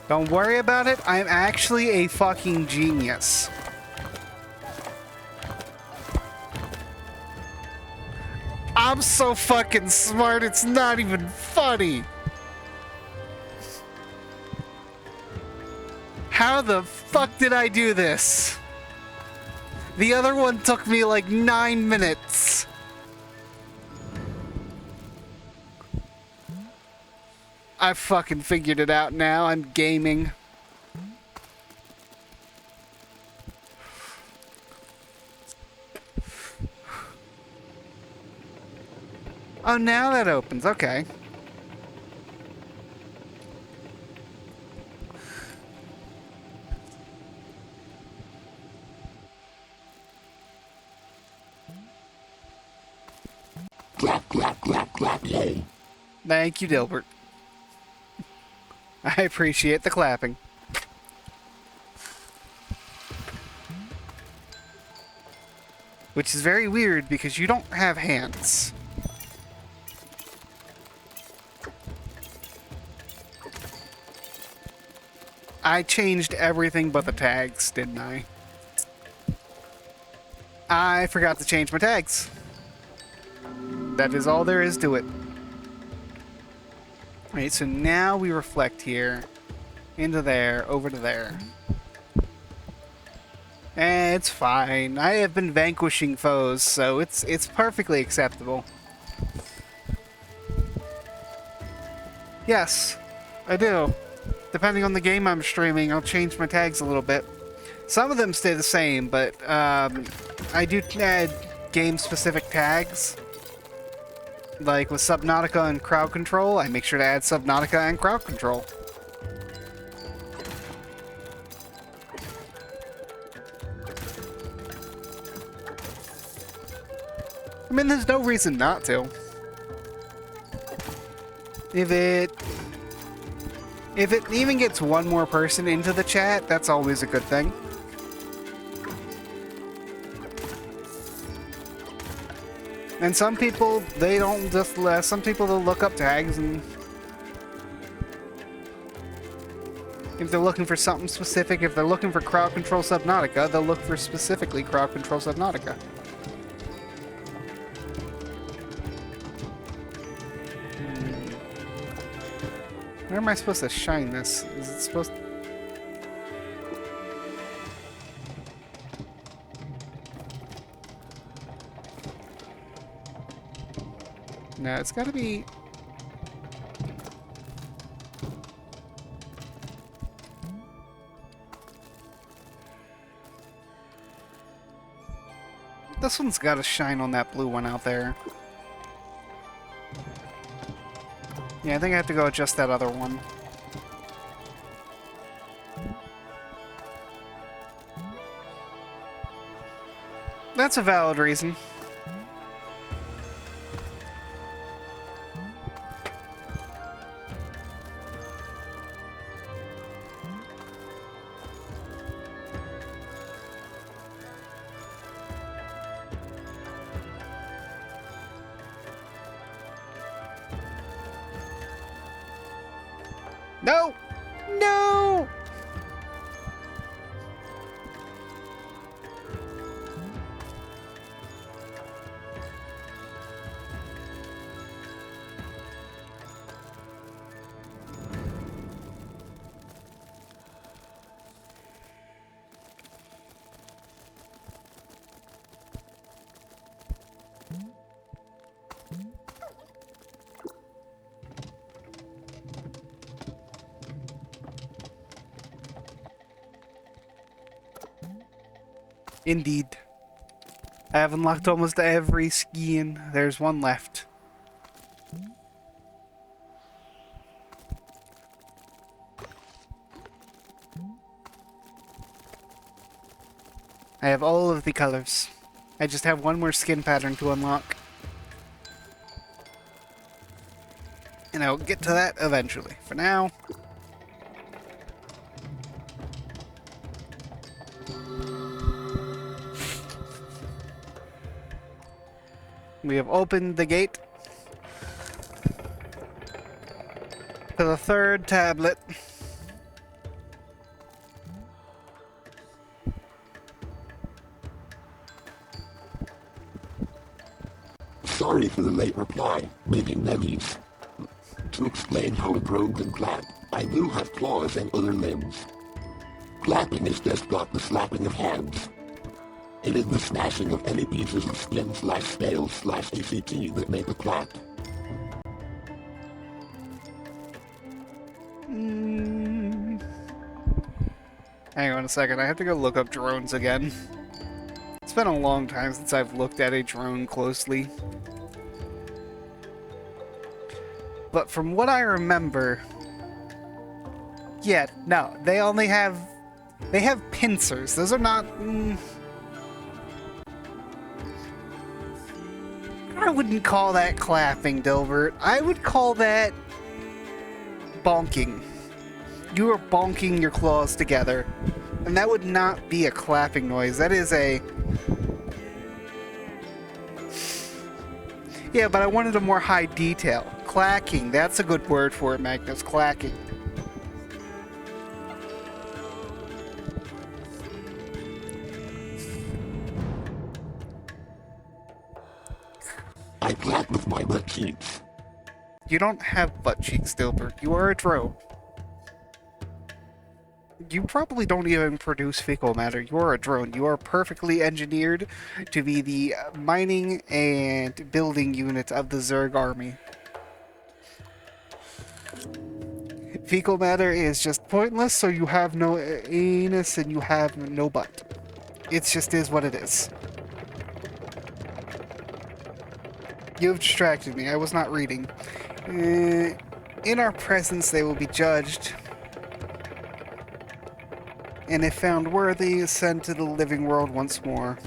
Don't worry about it. I'm actually a fucking genius. I'm so fucking smart, it's not even funny. How the fuck did I do this? The other one took me like 9 minutes. I fucking figured it out now. I'm gaming. Oh, now that opens. Okay. Clap, clap, clap, clap, yay. Thank you, Dilbert. I appreciate the clapping. Which is very weird because you don't have hands. I changed everything but the tags, didn't I? I forgot to change my tags. That is all there is to it. Alright, so now we reflect here. Into there, over to there. It's fine. I have been vanquishing foes, so it's perfectly acceptable. Yes, I do. Depending on the game I'm streaming, I'll change my tags a little bit. Some of them stay the same, but I do add game-specific tags. Like with Subnautica and crowd control, I make sure to add Subnautica and crowd control. I mean, there's no reason not to. If it even gets one more person into the chat, that's always a good thing. And some people, they don't just, some people they'll look up tags, and if they're looking for something specific, if they're looking for crowd control Subnautica, they'll look for specifically crowd control Subnautica. Where am I supposed to shine this? Is it supposed to... No, it's gotta be... This one's gotta shine on that blue one out there. Yeah, I think I have to go adjust that other one. That's a valid reason. No! No! Indeed. I have unlocked almost every skin. There's one left. I have all of the colors. I just have one more skin pattern to unlock. And I'll get to that eventually. For now... we have opened the gate to the third tablet. Sorry for the late reply, making nuggies. To explain how a drone can clap, I do have claws and other limbs. Clapping is just not the slapping of hands. It is the smashing of any pieces of skin/scales/ACT that make a clap. Hang on a second, I have to go look up drones again. It's been a long time since I've looked at a drone closely. But from what I remember... Yeah, no, they only have... They have pincers. Those are not... I wouldn't call that clapping, Dilbert. I would call that... bonking. You are bonking your claws together. And that would not be a clapping noise. That is a... Yeah, but I wanted a more high detail. Clacking. That's a good word for it, Magnus. Clacking. I clap with my butt cheeks. You don't have butt cheeks, Dilbert. You are a drone. You probably don't even produce fecal matter. You are a drone. You are perfectly engineered to be the mining and building unit of the Zerg army. Fecal matter is just pointless, so you have no anus and you have no butt. It just is what it is. You've distracted me. I was not reading. In our presence, they will be judged. And if found worthy, sent to the living world once more.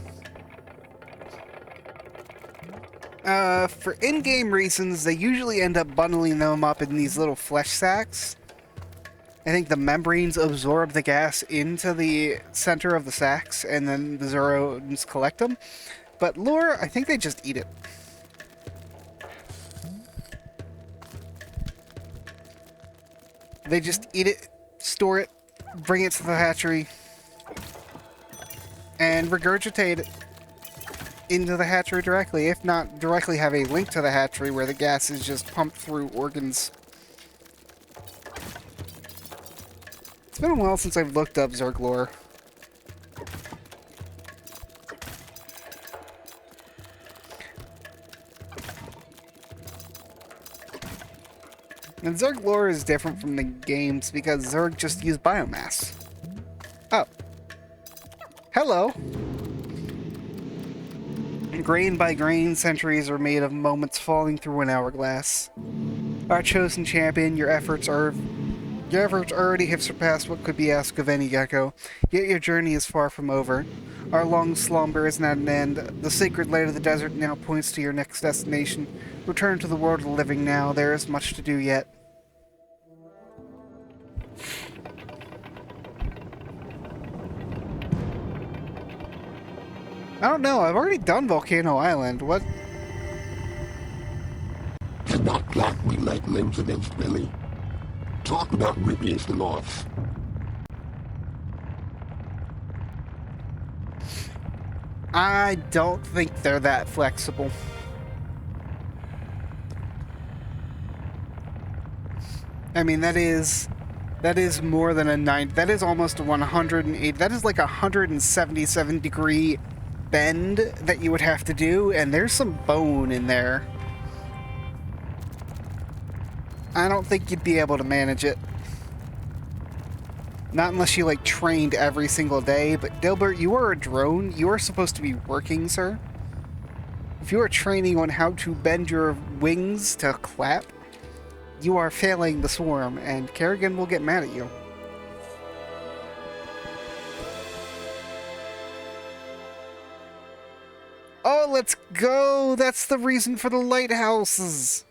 For in-game reasons, they usually end up bundling them up in these little flesh sacks. I think the membranes absorb the gas into the center of the sacks, and then the Zerons collect them. But lure, I think they just eat it. They just eat it, store it, bring it to the hatchery, and regurgitate it into the hatchery directly. If not, directly have a link to the hatchery where the gas is just pumped through organs. It's been a while since I've looked up Zerg lore. And Zerg lore is different from the games because Zerg just use biomass. Oh. Hello. Grain by grain, centuries are made of moments falling through an hourglass. Our chosen champion, your efforts already have surpassed what could be asked of any gecko, yet your journey is far from over. Our long slumber is not an end. The sacred light of the desert now points to your next destination. Return to the world of the living now. There is much to do yet. I don't know. I've already done Volcano Island. What? Do not clap me like limbs against Billy. Talk about rippiest and offs. I don't think they're that flexible. I mean, that is more than a 9. That is almost a 108. That is like a 177 degree bend that you would have to do, and there's some bone in there. I don't think you'd be able to manage it. Not unless you, like, trained every single day. But, Dilbert, you are a drone. You are supposed to be working, sir. If you are training on how to bend your wings to clap, you are failing the swarm, and Kerrigan will get mad at you. Oh, let's go! That's the reason for the lighthouses!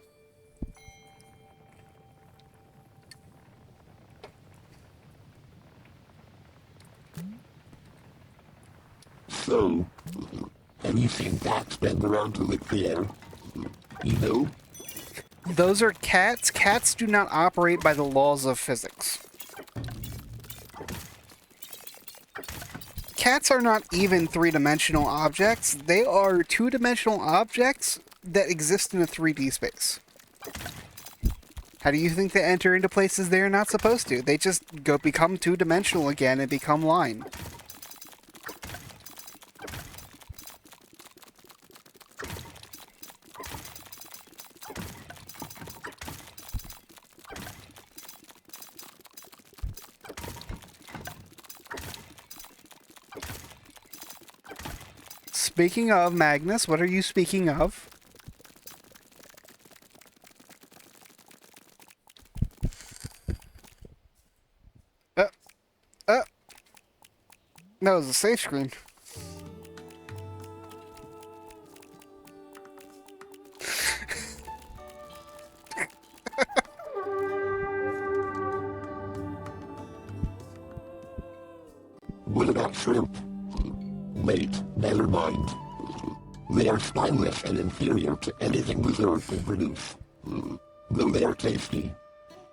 So, have you seen cats bend around to lick the air? You know? Those are cats. Cats do not operate by the laws of physics. Cats are not even three-dimensional objects. They are two-dimensional objects that exist in a 3D space. How do you think they enter into places they're not supposed to? They just become two-dimensional again and become line. Speaking of, Magnus, what are you speaking of? Uh, uh, that was a save screen. What about shrimp? Wait, never mind. They are spineless and inferior to anything this earth can produce. Though they are tasty.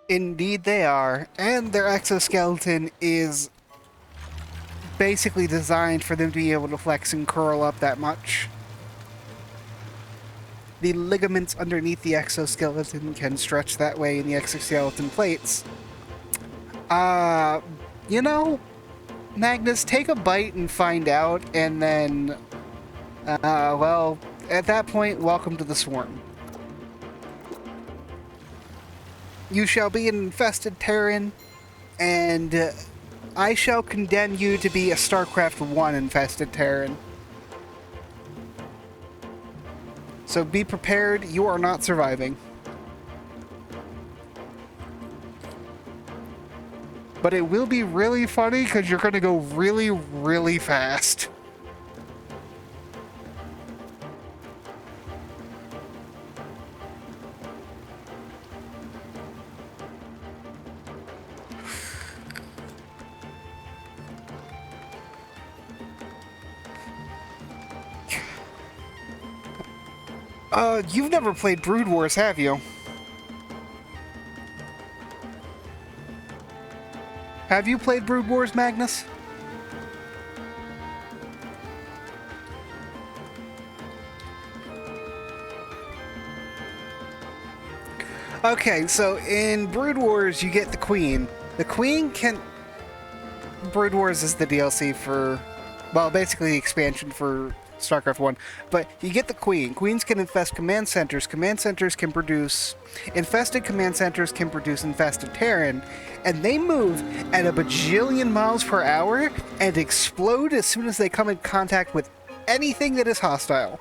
Indeed they are, and their exoskeleton is basically designed for them to be able to flex and curl up that much. The ligaments underneath the exoskeleton can stretch that way in the exoskeleton plates. You know, Magnus, take a bite and find out, and then, well, at that point, welcome to the swarm. You shall be an infested Terran, and I shall condemn you to be a StarCraft 1 infested Terran. So be prepared, you are not surviving. But it will be really funny because you're going to go really, really fast. You've never played Brood Wars, have you? Have you played Brood Wars, Magnus? Okay, so in Brood Wars, you get the Queen. The Queen can... Brood Wars is the DLC for... Well, basically the expansion for StarCraft 1. But you get the Queen. Queens can infest command centers. Command centers can produce... Infested command centers can produce infested Terran. And they move at a bajillion miles per hour and explode as soon as they come in contact with anything that is hostile.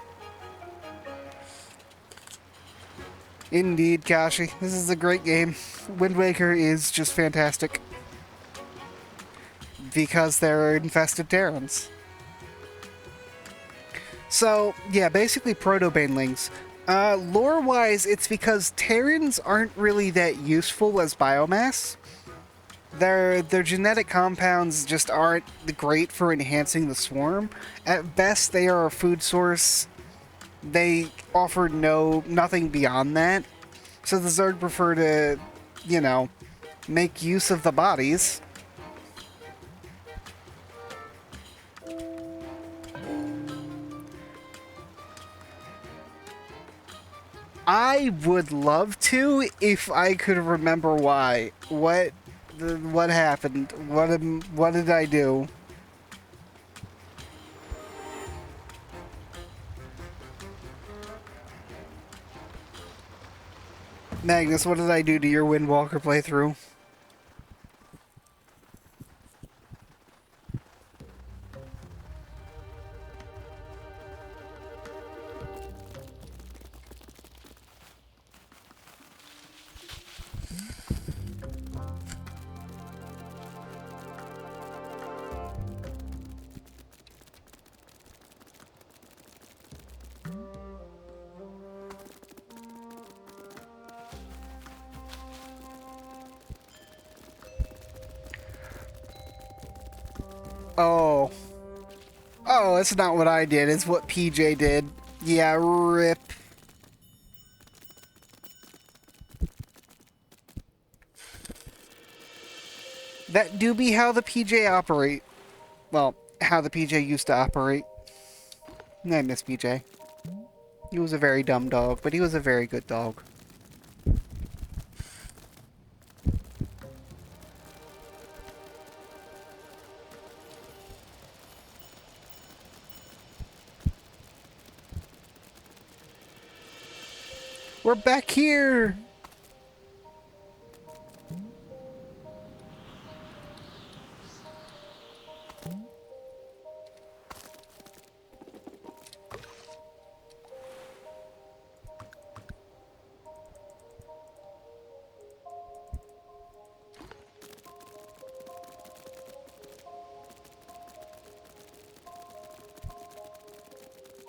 Indeed, Kashi. This is a great game. Wind Waker is just fantastic. Because they're infested Terrans. So, yeah, basically proto-banelings. Lore-wise, it's because Terrans aren't really that useful as biomass. Their genetic compounds just aren't great for enhancing the swarm. At best, they are a food source. They offer nothing beyond that. So the Zerg prefer to, you know, make use of the bodies. I would love to if I could remember why. What happened? What did I do? Magnus, what did I do to your Windwalker playthrough? Oh. Oh, that's not what I did. It's what PJ did. Yeah, rip. That do be how the PJ operate. Well, how the PJ used to operate. I miss PJ. He was a very dumb dog, but he was a very good dog. We're back here!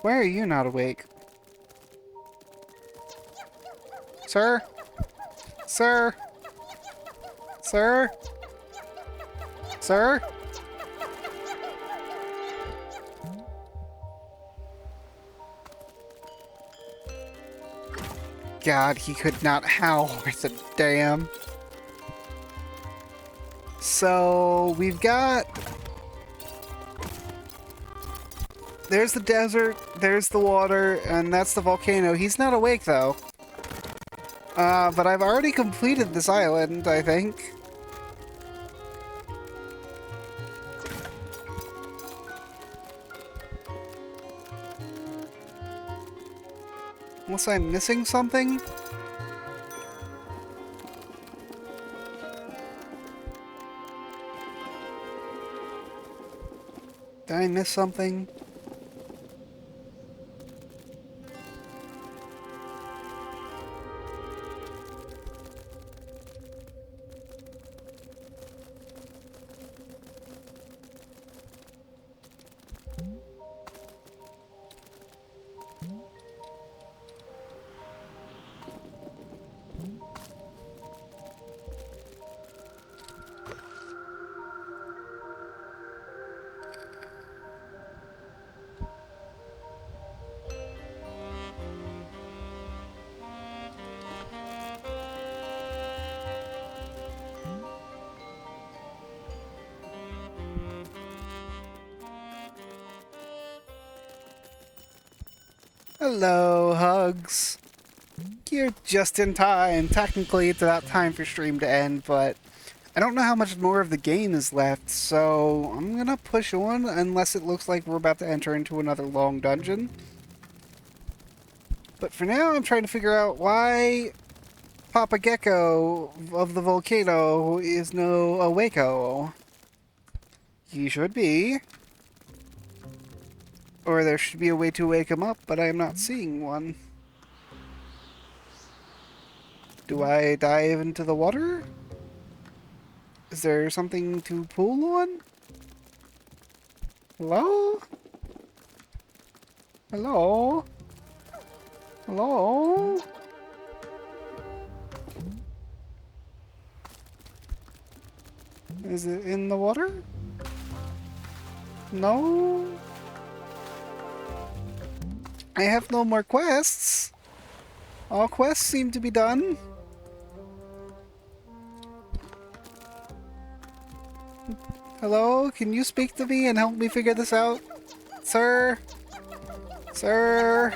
Why are you not awake? Sir? Sir? Sir? Sir? God, he could not howl worth a damn. So, we've got... There's the desert, there's the water, and that's the volcano. He's not awake, though. But I've already completed this island, I think. Unless I'm missing something? Did I miss something? Hello, Hugs. You're just in time. Technically, it's about time for stream to end, but I don't know how much more of the game is left, so I'm gonna push on unless it looks like we're about to enter into another long dungeon. But for now, I'm trying to figure out why Papa Gecko of the volcano is no Awako. He should be. Or there should be a way to wake him up, but I am not seeing one. Do I dive into the water? Is there something to pull on? Hello? Hello? Hello? Is it in the water? No? I have no more quests. All quests seem to be done. Hello? Can you speak to me and help me figure this out? Sir? Sir?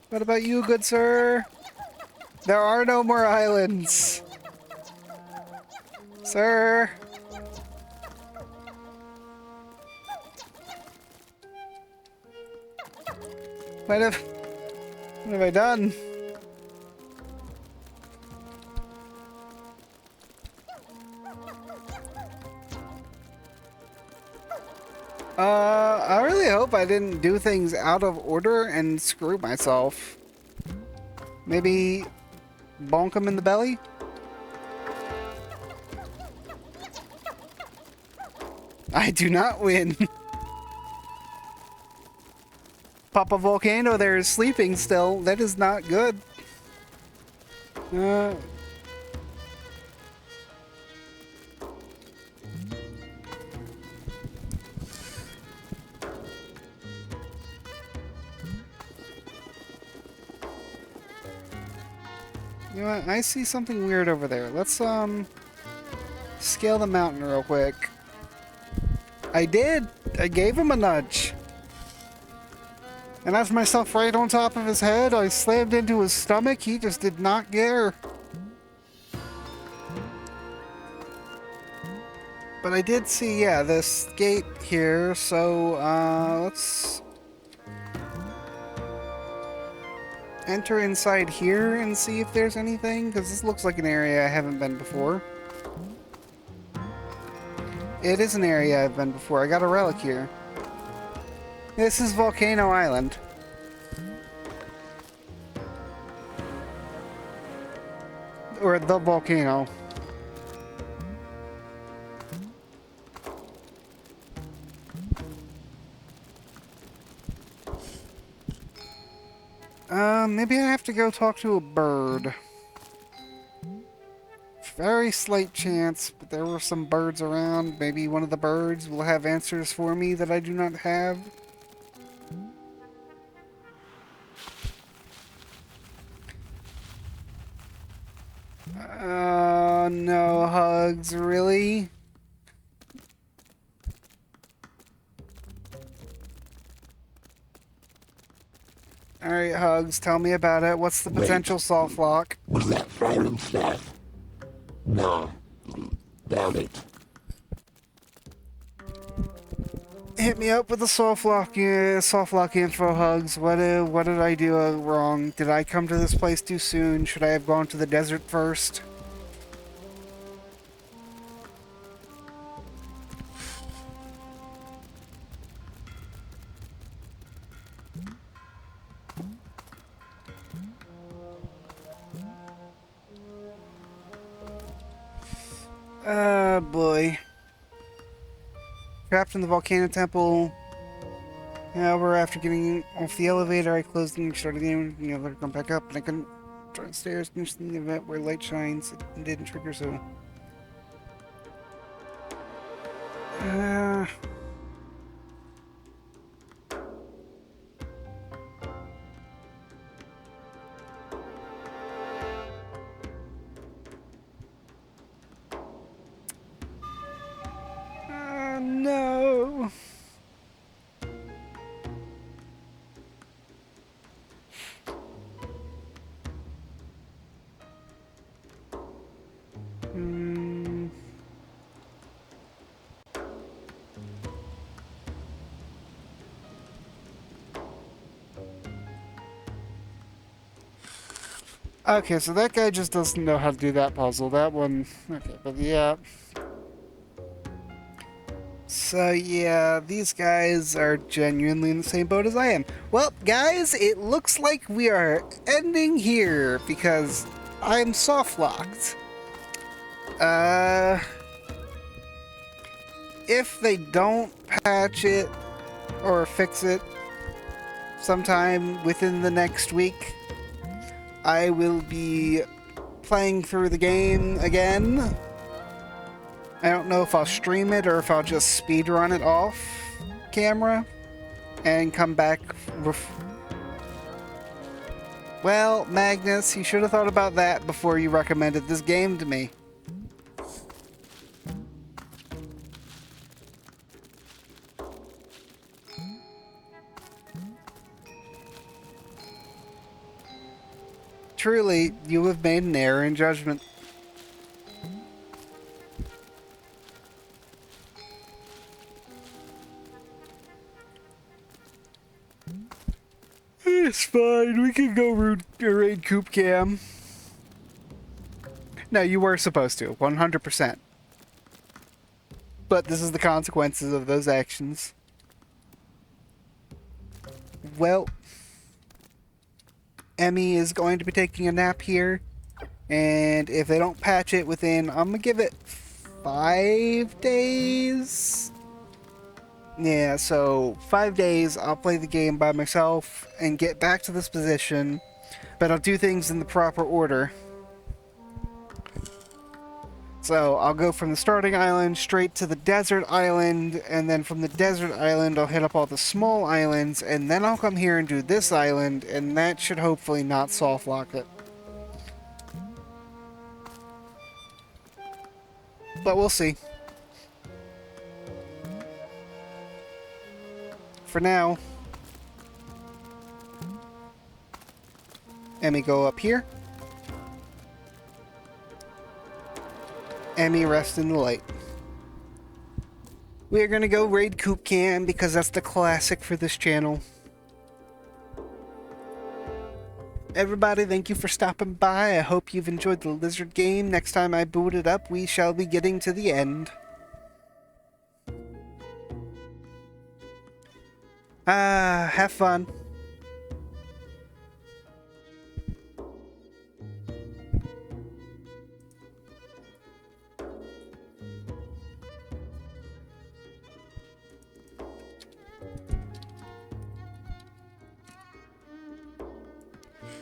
What about you, good sir? There are no more islands. Sir? What have I done? I really hope I didn't do things out of order and screw myself. Maybe bonk him in the belly? I do not win. Papa Volcano there is sleeping still. That is not good. You know what? I see something weird over there. Let's scale the mountain real quick. I did. I gave him a nudge. And as myself right on top of his head, I slammed into his stomach. He just did not care. But I did see, yeah, this gate here, so, let's enter inside here and see if there's anything, because this looks like an area I haven't been before. It is an area I've been before. I got a relic here. This is Volcano Island. Or the volcano. Maybe I have to go talk to a bird. Very slight chance, but there were some birds around. Maybe one of the birds will have answers for me that I do not have. No hugs, really? Alright, Hugs, tell me about it. What's the potential soft lock? Was that firing staff? No. Doubt it. Hit me up with the soft lock info, Hugs. What did I do wrong? Did I come to this place too soon? Should I have gone to the desert first? Boy. Trapped in the volcano temple. However, after getting off the elevator, I closed and started the game. The elevator come back up, and I couldn't try the stairs. Finish the event where light shines. It didn't trigger, so. No. Okay, so that guy just doesn't know how to do that puzzle. That one... Okay, but yeah. So yeah, these guys are genuinely in the same boat as I am. Well, guys, it looks like we are ending here because I'm soft-locked. If they don't patch it or fix it sometime within the next week, I will be playing through the game again. I don't know if I'll stream it or if I'll just speedrun it off camera and come back with... Well, Magnus, you should have thought about that before you recommended this game to me. Truly, you have made an error in judgment. It's fine, we can go raid Coop Cam. No, you were supposed to, 100%. But this is the consequences of those actions. Well... Emmy is going to be taking a nap here, and if they don't patch it within, I'm gonna give it 5 days. Yeah, so 5 days I'll play the game by myself and get back to this position, but I'll do things in the proper order. So I'll go from the starting island straight to the desert island, and then from the desert island I'll hit up all the small islands, and then I'll come here and do this island, and that should hopefully not soft lock it. But we'll see. for now. And we go up here. And we rest in the light. We are going to go raid Coop Cam because that's the classic for this channel. Everybody, thank you for stopping by. I hope you've enjoyed the lizard game. Next time I boot it up, we shall be getting to the end. Have fun.